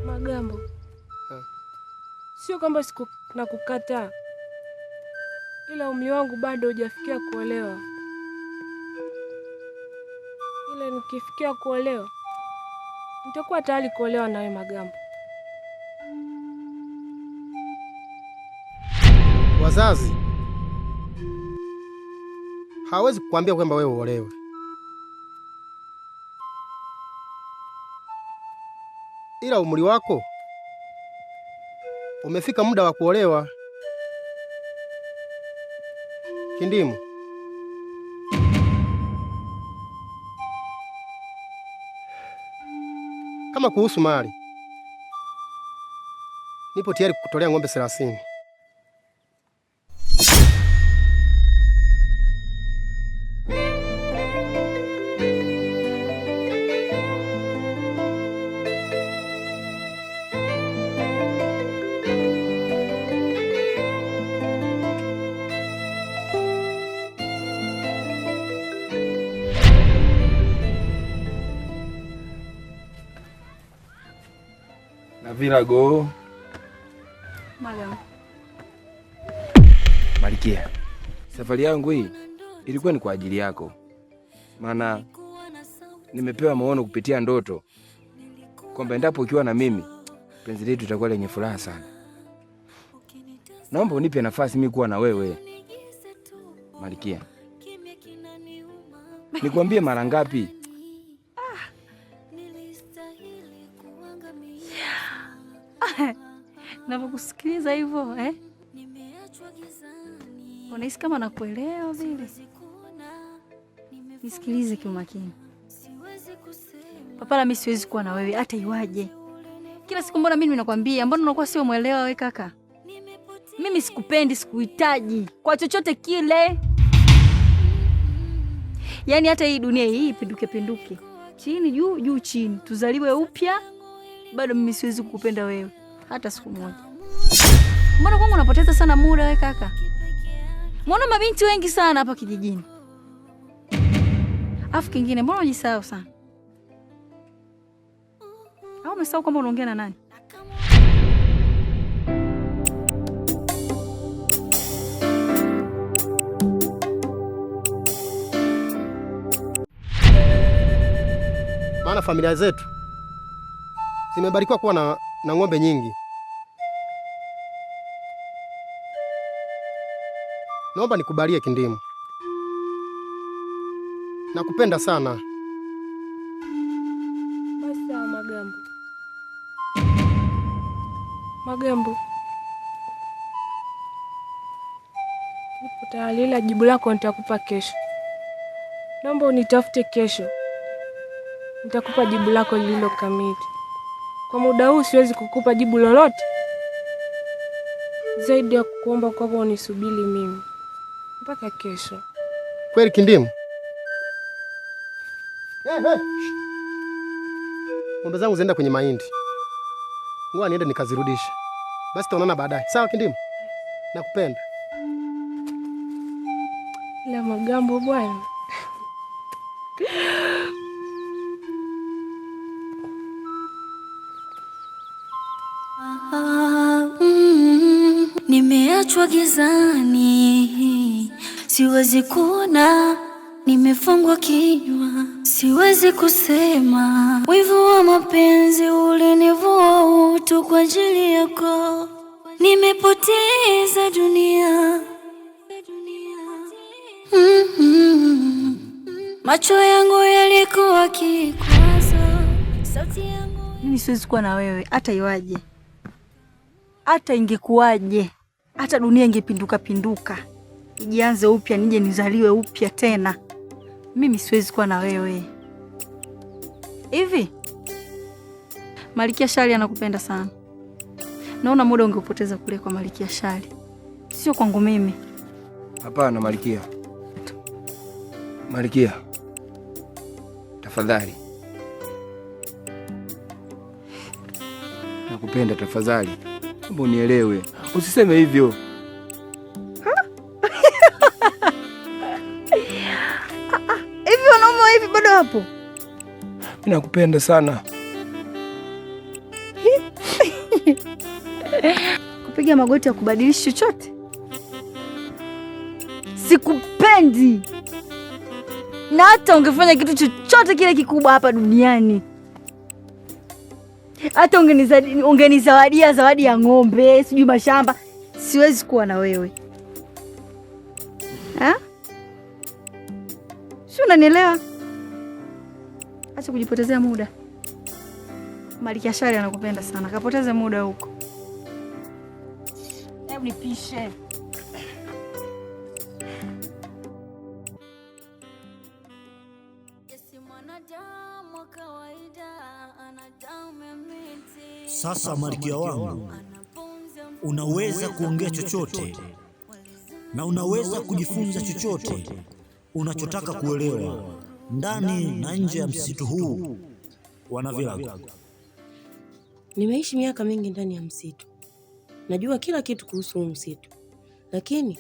Magambo, sio kwamba nakukataa, ila umri wangu bado hujafikia kuolewa. Ila nikifikia kuolewa, nitakuwa tayari kuolewa nawe Magambo. Wazazi hawezi kukuambia kwamba wewe uolewe, ila umri wako umefika muda wa kuolewa. Kindimu, kama kuhusu mali, nipo tayari kukutolea ng'ombe 30. Navilago. Madam. Malikia, safari yangu hii ilikuwa ni kwa ajili yako. Maana nimepewa maono kupitia ndoto kwamba endapo ukiwa na mimi, penzi letu litakuwa lenye furaha sana. naomba unipe nafasi mimi kuwa na wewe Malkia. Nikwambie mara ngapi? Napokusikiliza hivyo unahisi kama nakuelewa vile. Nisikilize kwa makini. Papala, mimi siwezi kuwa na wewe hata iwaje. Kila siku mbona mimi nakwambia, mbona unakuwa sio muelewa wewe kaka? Mimi sikupendi, sikuhitaji kwa chochote kile. Yaani hata hii dunia hii pinduke. Chini juu, juu chini. Tuzaliwe upya. Bado mimi siwezi kukupenda wewe hata siku moja. Mbona kwangu unapoteza sana muda wewe kaka? Mbona mabinti wengi sana hapa kijijini? Afu kingine, mbona unajisahau sana? Au umesahau kwamba unaongea na nani? Maana familia zetu zimebarikiwa kuwa na ng'ombe nyingi. Naomba nikubalie Kindimu. Nakupenda sana. Basta Magambo. Nipo tayari, ila jibu lako nitakupa kesho. Naomba unitafute kesho. Nitakupa jibu lako lililo kamili. Kwa muda huu siwezi kukupa jibu lolote zaidi ya kukuomba kwamba unisubiri mimi mpaka kesho. Kweli Kindimu? Ng'ombe zangu zienda kwenye mahindi. Ngoja niende nikazirudishe. Basi tutaonana baadaye. Sawa Kindimu? Nakupenda. La Magambo bwana. Nimeachwa gizani, siwezi kuona, nimefungwa kinywa, siwezi kusema. Wivu wa mapenzi ulinivua utu kwa ajili yako, nimepoteza dunia. Macho yangu yalikuwa kikwazo, sauti yangu. Mimi siwezi kuwa na wewe hata iwaje. Hata ingekuwaje. Hata dunia ingepinduka. Ijianze upya, nije nizaliwe upya tena. Mimi siwezi kuwa na wewe. Hivi Malkia Shali anakupenda sana. Naona muda ungepoteza kule kwa Malkia Shali, sio kwangu mimi. Hapana Malkia. Tafadhali. Nakupenda tafadhali. Mbona unielewe? Usiseme hivyo. Hivi unauma hivi bado hapo? Mimi nakupenda sana. Kupiga magoti ya kubadilisha chochote? Sikupendi. Na hata ungefanya kitu chochote kile kikubwa hapa duniani, hata ungenizawadia zawadi ya ng'ombe, sijui mashamba, siwezi kuwa na wewe. Si unanielewa? Acha kujipotezea muda. Malkia Shali anakupenda sana, kapoteze muda huko. Hebu nipishe. Sasa Malkia wangu, unaweza kuongea chochote na unaweza kujifunza chochote unachotaka kuelewa ndani na nje ya msitu huu wa Navilago. Nimeishi miaka mingi ndani ya msitu. Najua kila kitu kuhusu msitu. Lakini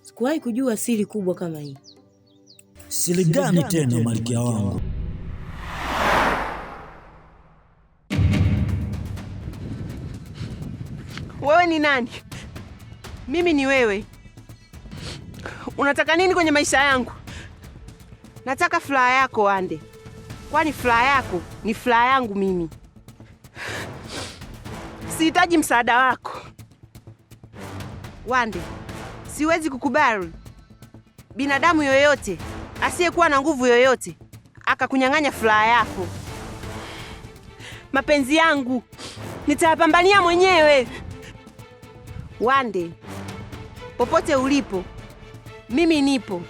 sikuwahi kujua siri kubwa kama hii. Siri gani tena Malkia wangu? Wewe ni nani? Mimi ni wewe. Unataka nini kwenye maisha yangu? Nataka furaha yako Wande. Kwani furaha yako ni furaha yangu mimi. Sihitaji msaada wako. Wande, siwezi kukubali binadamu yoyote asiyekuwa na nguvu yoyote akakunyang'anya furaha yako. Mapenzi yangu nitayapambania mwenyewe. Wande, popote ulipo, mimi nipo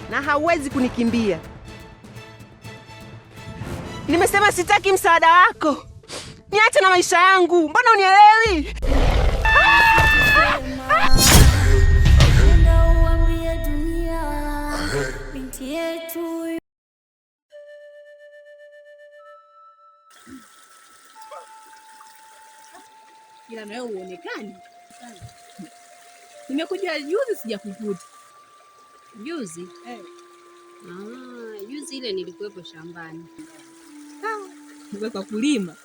na hauwezi kunikimbia. Nimesema sitaki msaada wako. Niache na maisha yangu. Mbona unielewi? Binti yetu ila nawe uonekani. Nimekuja juzi sijakukuta. Juzi? Juzi ile nilikuwepo shambani. Kwa kulima.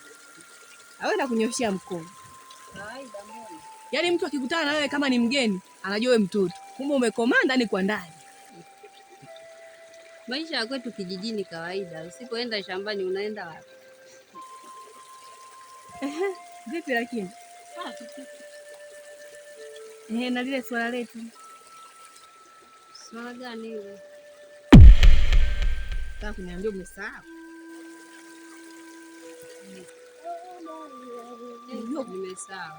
Awenda kunyoshia mkono. Kawaida mbona? Yaani mtu akikutana na wewe kama ni mgeni, anajua wewe mtoto. Kumbe umekomaa ndani kwa ndani. Maisha ya kwetu kijijini kawaida. Usipoenda shambani unaenda wapi? Vipi lakini? Na lile swala letu. Swala gani hilo? Sasa kuniambia umesahau. Nimesahau.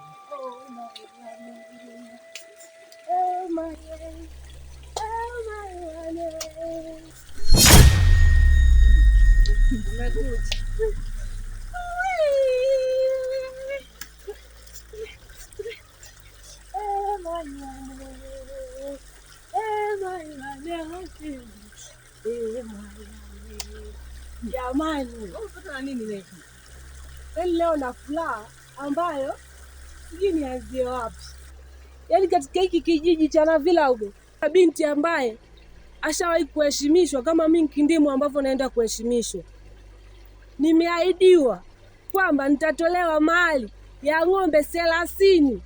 Jamani, unapata nini leo? Leo na furaha ambayo sijui nianzie wapi. Yaani katika hiki kijiji cha Navilaugo, binti ambaye ashawahi kuheshimishwa kama mimi Kindimu ambavyo naenda kuheshimishwa. Nimeahidiwa kwamba nitatolewa mali ya ng'ombe 30.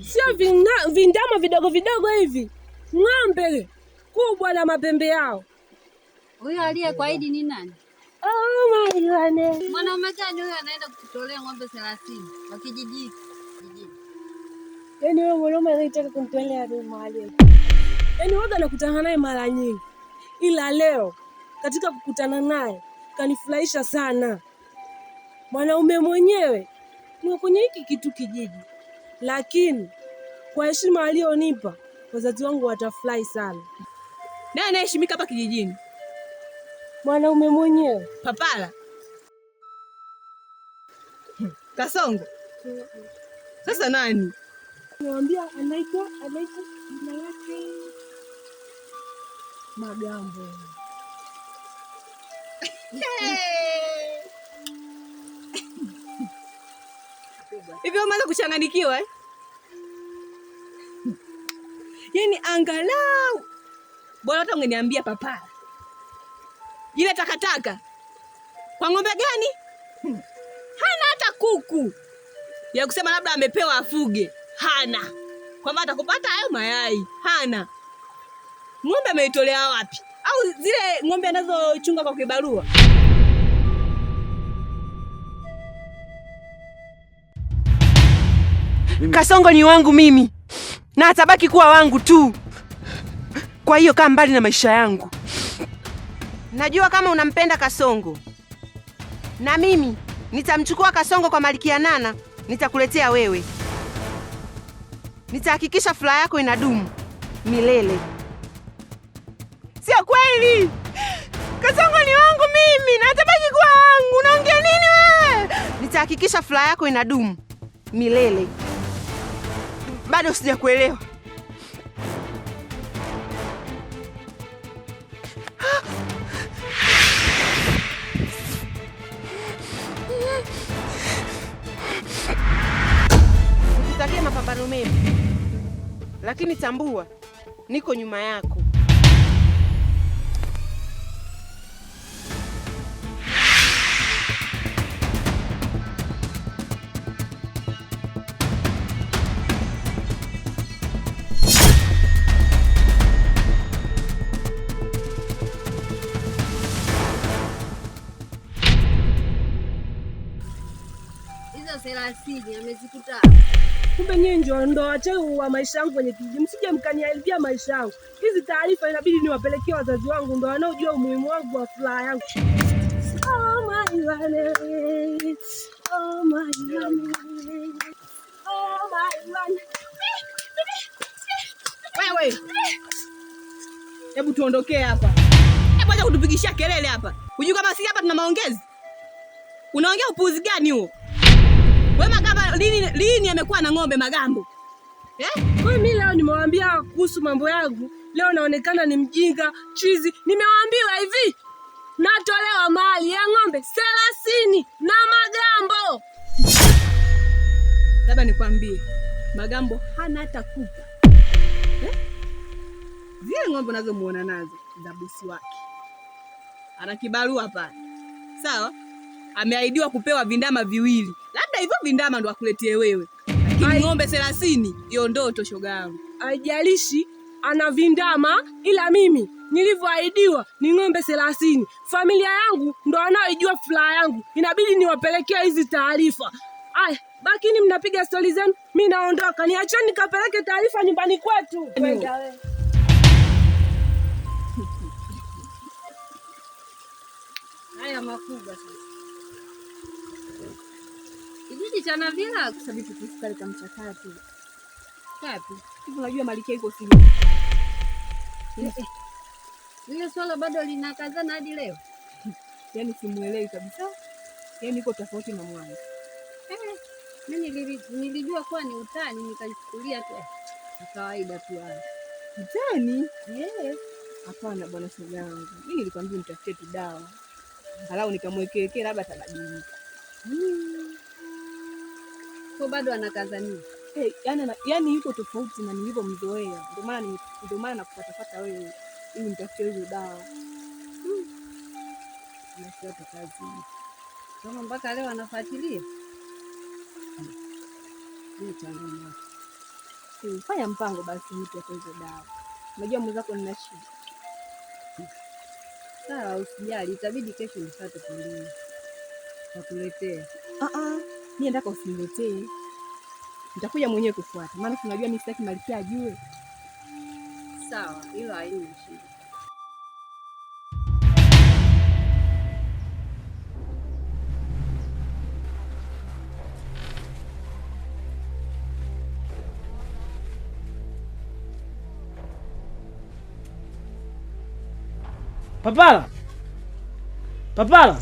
Sio vindama vidogo vidogo hivi. Ng'ombe kubwa na mapembe yao. Huyo aliyekuahidi ni nani? Mwanaume gani huyo anaenda kutolea ng'ombe 30 wa kijiji? Yaani wewe mwanaume anataka kunitolea mali. Yaani waga nakutana naye mara nyingi. Ila leo katika kukutana naye kanifurahisha sana. Mwanaume mwenyewe ni kwenye hiki kitu kijiji. Lakini kwa heshima alionipa wazazi wangu watafurahi sana. Naye anaheshimika hapa kijijini. Mwanaume mwenyewe Papala. Kasongo. Sasa nani? Niambia anaitwa jina lake Magambo. Hivyo umeanza kuchanganyikiwa eh? Yaani angalau bora hata ungeniambia Papala. Ile takataka kwa ng'ombe gani? Hana hata kuku ya kusema labda amepewa afuge. Hana. Kwamba atakupata hayo mayai. Hana. Ng'ombe ameitolea wapi? Au zile ng'ombe anazochunga kwa kibarua? Kasongo ni wangu mimi. Na atabaki kuwa wangu tu. Kwa hiyo kaa mbali na maisha yangu. Najua kama unampenda Kasongo. Na mimi nitamchukua Kasongo kwa Malkia Nana, nitakuletea wewe. Nitahakikisha furaha yako inadumu milele. Sio kweli? Kasongo ni wangu mimi na atabaki kuwa wangu. Unaongea nini wewe? Nitahakikisha furaha yako inadumu milele. Bado sijakuelewa. Nikutakia mapambano mema. Lakini tambua, niko nyuma yako. Hizo 30 amezikuta. Kumbe nyinyi ndo wachawi wa maisha yangu kwenye kijiji. Msije mkaniharibia maisha yangu. Hizi taarifa inabidi niwapelekee wazazi wangu, ndo wanaojua umuhimu wangu wa furaha yangu. Oh my God. Oh my God. Oh my God. Wewe. Hebu tuondokee hapa. Hebu acha kutupigishia kelele hapa. Unajua kama sisi hapa tuna maongezi? Unaongea upuuzi gani huo? Wewe Magamba lini amekuwa na ng'ombe Magambo? Kwa mimi leo nimewaambia kuhusu mambo yangu. Leo naonekana ni mjinga, chizi. Nimewaambiwa hivi. Natolewa mali ya ng'ombe 30 na Magambo. Labda nikwambie, Magambo hana hata kupa. Zile ng'ombe unazomuona nazo za bosi wake. Ana kibarua pale. Sawa? Ameahidiwa kupewa vindama 2. Labda hivyo vindama ndo akuletee wewe. Lakini ng'ombe 30 hiyo ndoto shoga yangu. Haijalishi ana vindama, ila mimi nilivyoahidiwa ni ng'ombe 30. Familia yangu ndo wanaojua furaha yangu. Inabidi niwapelekea hizi taarifa. Aya, bakini mnapiga stori zenu. Mimi naondoka. Niacheni nikapeleke taarifa nyumbani kwetu. Haya makubwa sasa. Kijiji cha Navila kusabiti kusikali kama mchakato. Kapi? Hivi unajua Malikia iko siri. Ile swala bado linakazana hadi leo. Yaani simuelewi kabisa. Yaani iko tofauti na mwanzo. Mimi nilijua kuwa ni utani nikachukulia tu. Kawaida tu haya. Utani? Hapana bwana shoga yangu. Mimi nilikwambia nitafutie tu dawa. Halau nikamwekea labda tabadilika. Kwa bado anakazania. Yaani yuko tofauti na nilivyomzoea. Ndio maana nakupata wewe ili nitafutie hizo dawa. Nasikia kazi. Kama mpaka leo anafuatilia. Ni changamoto. Fanya mpango basi nipe hizo dawa. Unajua mwenzako nina shida. Sawa, usijali, itabidi kesho nipate polini. Nakuletea. Mimi nataka usiniletee. Nitakuja mwenyewe kufuata. Maana tunajua mimi sitaki Malikia ajue. Sawa, hilo haina shida. Papala. Papala.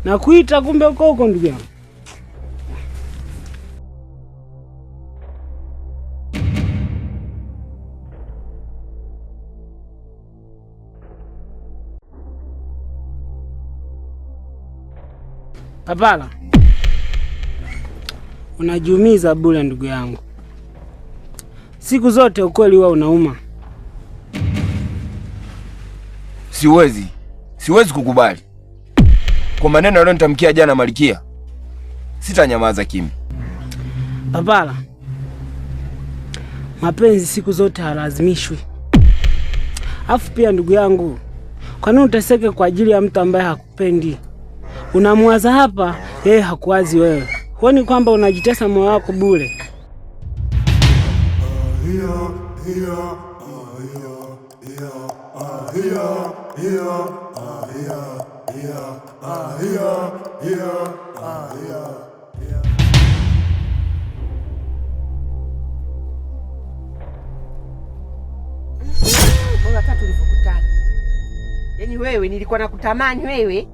Nakuita kumbe uko ndugu yangu. Papala. Unajiumiza bure ndugu yangu. Siku zote ukweli huwa unauma. Siwezi kukubali. Kwa maneno aliyonitamkia jana Malikia, sitanyamaza kimya. Papala, mapenzi siku zote halazimishwi. Afu pia ndugu yangu, kwa nini uteseke kwa ajili ya mtu ambaye hakupendi? Unamwaza hapa, yeye hakuwazi wewe. Huoni kwamba unajitesa moyo wako bure? Mbona tatu tulivyokutana? Yaani wewe nilikuwa nakutamani wewe.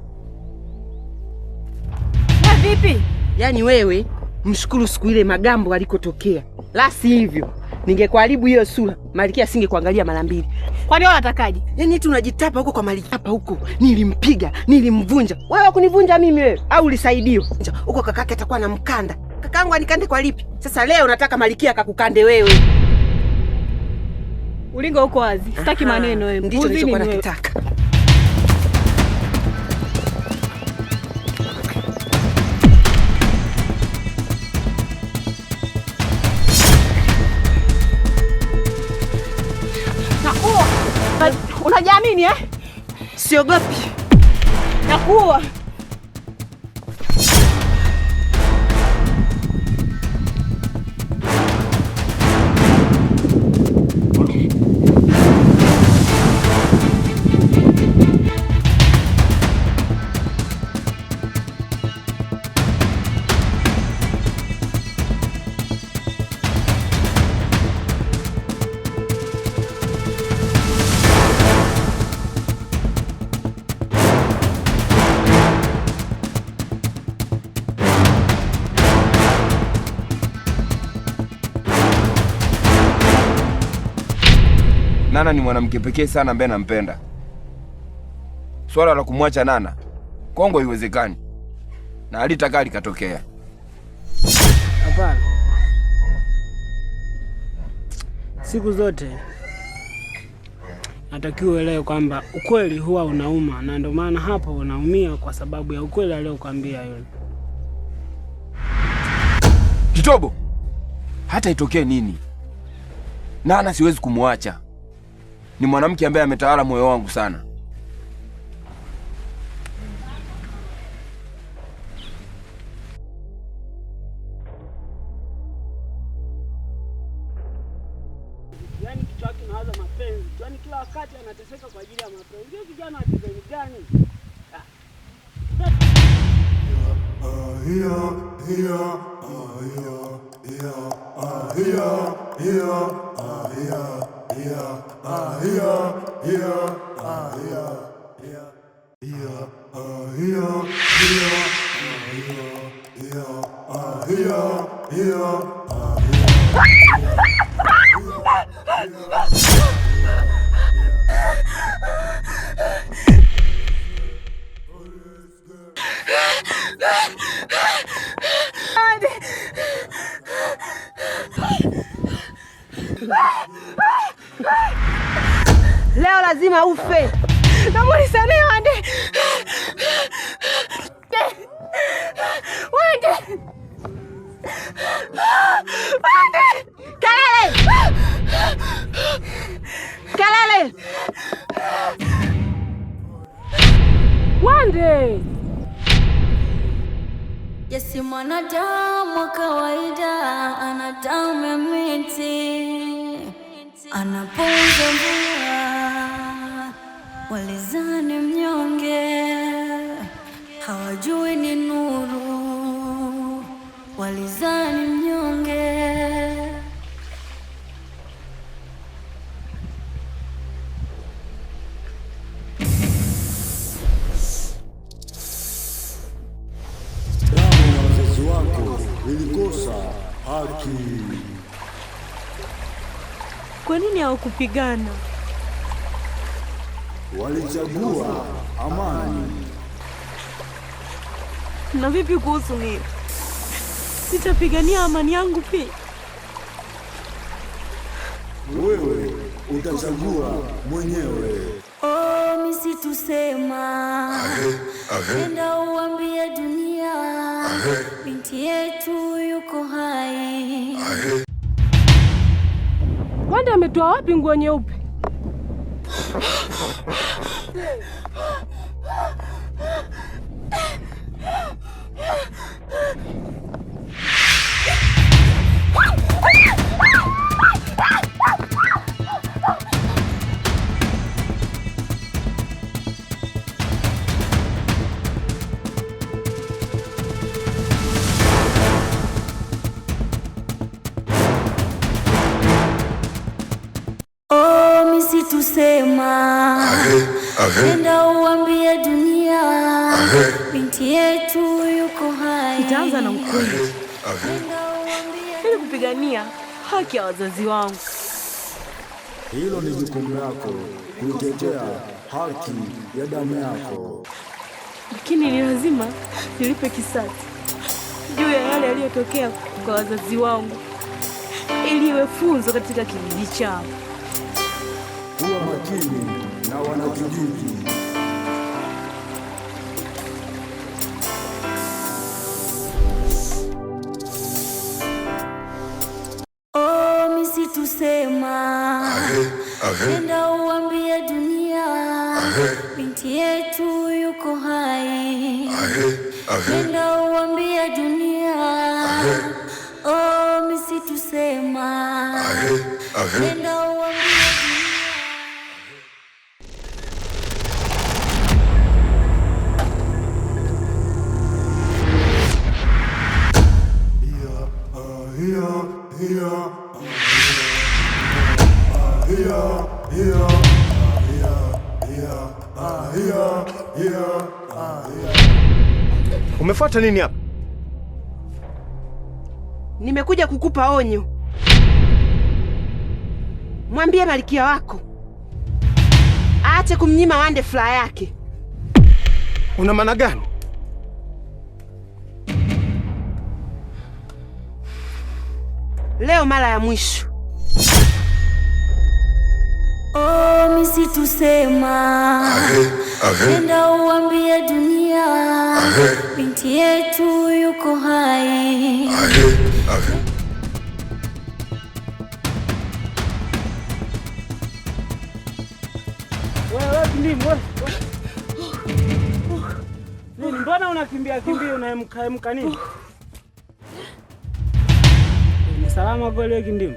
Na vipi? Yaani wewe mshukuru siku ile Magambo alikotokea. La si hivyo ningekuharibu hiyo sura, Malikia asingekuangalia mara mbili. Kwani wewe unatakaje? Yaani tunajitapa huko kwa Malikia hapa huko. Nilimpiga, nilimvunja. Wewe kunivunja mimi wewe au ulisaidiwa? Huko kakake atakuwa na mkanda. Kakaangu anikande kwa lipi? Sasa leo nataka Malikia akakukande wewe. Ulingo uko wazi. Sitaki maneno wewe. Ndicho nilichokuwa nakitaka. Unajiamini eh? Siogopi. Nakuwa. Nana ni mwanamke pekee sana ambaye nampenda. Swala la kumwacha Nana kwangu haiwezekani, na halitaka likatokea. Hapana, siku zote natakiwa uelewe kwamba ukweli huwa unauma, na ndio maana hapo unaumia kwa sababu ya ukweli aliyokuambia yule. Kitobo, hata itokee nini, Nana siwezi kumwacha. Ni mwanamke ambaye ametawala moyo wangu sana. Yaani kichwa chake kinawaza mapenzi. Yaani kila wakati anateseka kwa ajili ya mapenzi. Hiyo kijana wa design gani? Leo lazima ufe. Naomba nisamehe Wande. Wande. Wande. Kalale. Kalale. Wande. Yesi mwanadamu wa kawaida ana damu ya miti, anaponza mvua, walizani mnyonge, hawajui ni nuru, walizani mnyonge. Nilikosa haki. Kwa nini hawakupigana? Walichagua amani. Na vipi kuhusu mimi? Sitapigania amani yangu pia. Wewe utachagua mwenyewe. Oh, misitusema. Enda uambie dunia. Binti yetu yuko hai. Wande ametoa wapi nguo nyeupe? Tusema enda uambie dunia binti yetu yuko hai. Itaanza na ukweli ili kupigania haki ya wazazi wangu. Hilo ni jukumu lako, kutetea haki ya damu yako. Lakini ni lazima nilipe kisasi juu ya yale yaliyotokea kwa wazazi wangu, ili iwe funzo katika kijiji chao. Kuwa makini na wanakijiji. Oh, misitusema enda uambie dunia binti yetu yuko hai. Enda uambie dunia. Oh, misitusema enda uambie Umefuata nini hapa? Nimekuja kukupa onyo. Mwambie Malkia wako aache kumnyima Wande furaha yake. Una maana gani? Leo mara ya mwisho. Oh, misitusema nenda uambie dunia binti yetu yuko hai. Wewe Kindimu wewe. Nini mbona unakimbia unaemka nini? Ni salama kweli wewe Kindimu?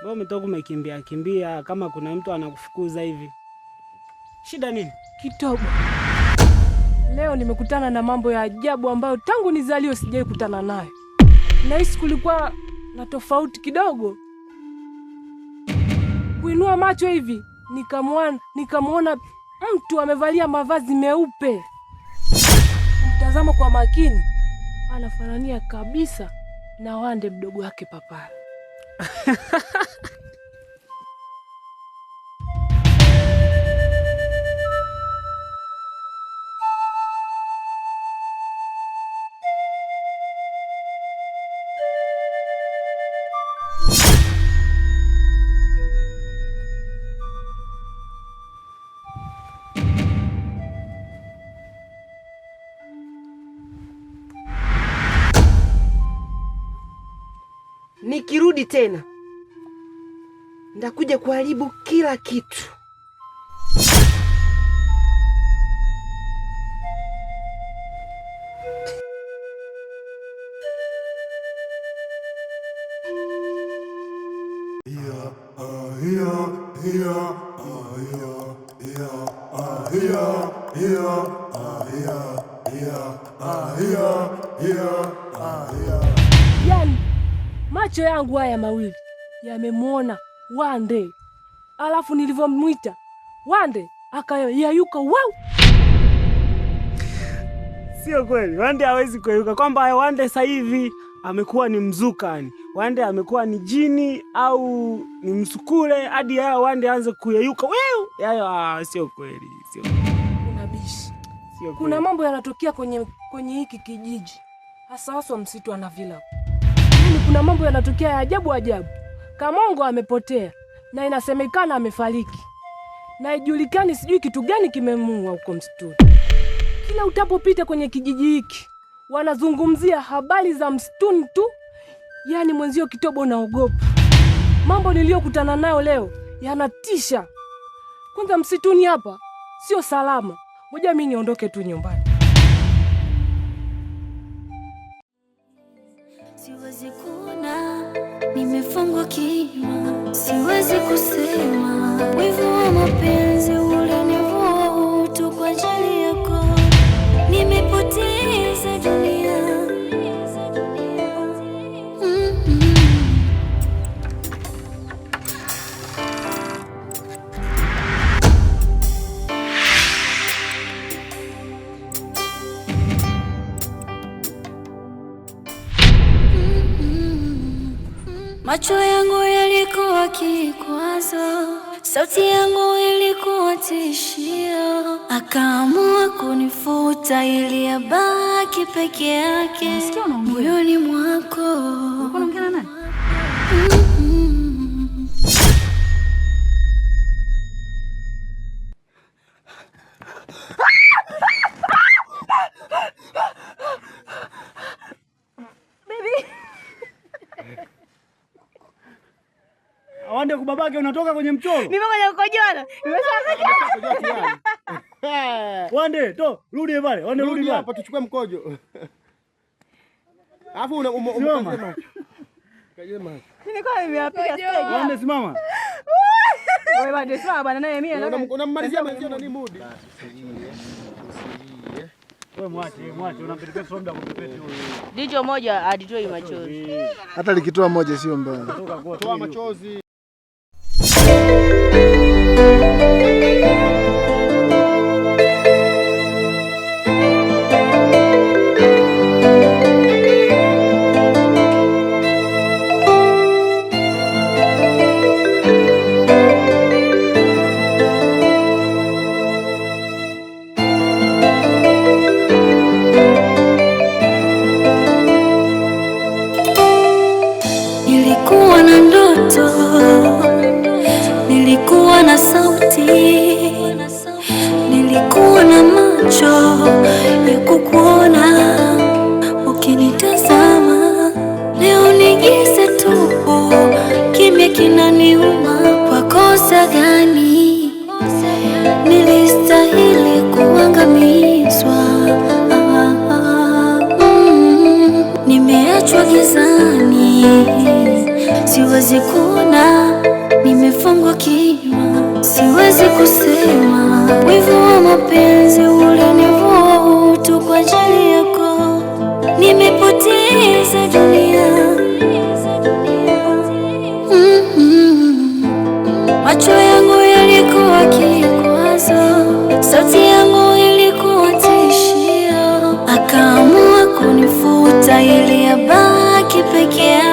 Wewe umetoka umekimbia kama kuna mtu anakufukuza hivi. Shida nini? Kitobo. Leo nimekutana na mambo ya ajabu ambayo tangu nizalio sijai kutana nayo. Nahisi kulikuwa na tofauti kidogo. Kuinua macho hivi, nikamwona mtu amevalia mavazi meupe. Mtazamo kwa makini, anafanania kabisa na Wande mdogo wake Papara. Nikirudi tena ndakuja kuharibu kila kitu. Yani, macho yangu haya mawili yamemwona Wande. Alafu nilivyomwita Wande akayayuka wau. Sio kweli. Wande hawezi kuyayuka, kwamba Wande sasa hivi amekuwa ni mzukani. Wande amekuwa ni jini au ni msukule hadi Wande aanze kuyayuka. Wewe, hayo sio kweli, sio. Unabishi. Kuna mambo yanatokea kwenye hiki kijiji. Hasa msitu ana vila. Yaani kuna mambo yanatokea ya ajabu. Kamongo amepotea na inasemekana amefariki. Na haijulikani sijui kitu gani kimemuua huko msituni. Kila utapopita kwenye kijiji hiki wanazungumzia habari za msituni tu. Yaani mwenzio Kitobo naogopa. Mambo niliyokutana nayo leo yanatisha. Kwanza msituni hapa sio salama. Ngoja mimi niondoke tu nyumbani. Siwezi kuona, nimefungwa kinywa, siwezi kusema. Wivu wa mapenzi ulinivua utu kwa ajili yako. Nimepoteza dunia. Macho yangu yalikuwa kikwazo, sauti yangu ilikuwa tishio. Akaamua kunifuta ili abaki peke yake moyoni mwako. Unaongea nani? Wande kubabake unatoka kwenye mchoro. Nimekuja kukojona. Nimeshaanza. Wande, rudi pale. Wande rudi hapa tuchukue mkojo. Alafu unasema. Kajema. Nilikuwa nimeapiga stage. Wande simama. Wewe Wande simama bwana naye mimi. Unamalizia malizia nani mudi? Wewe mwache unampelekea somda kupepeti huyo. Jicho moja aditoi machozi. Hata likitoa moja sio mbaya. Toa machozi. sauti, nilikuwa na macho ya kukuona ukinitazama. Leo ni giza tupu, kimya kinaniuma. Kwa kosa gani nilistahili kuangamizwa? Nimeachwa gizani, siwezi kuona, nimefungwa kinywa, siwezi kusema. Wivu wa mapenzi ulinivua utu kwa ajili yako, nimepoteza dunia. Macho yangu yalikuwa kikwazo, sauti yangu ilikuwa tishio. Akaamua kunifuta ili abaki peke yake.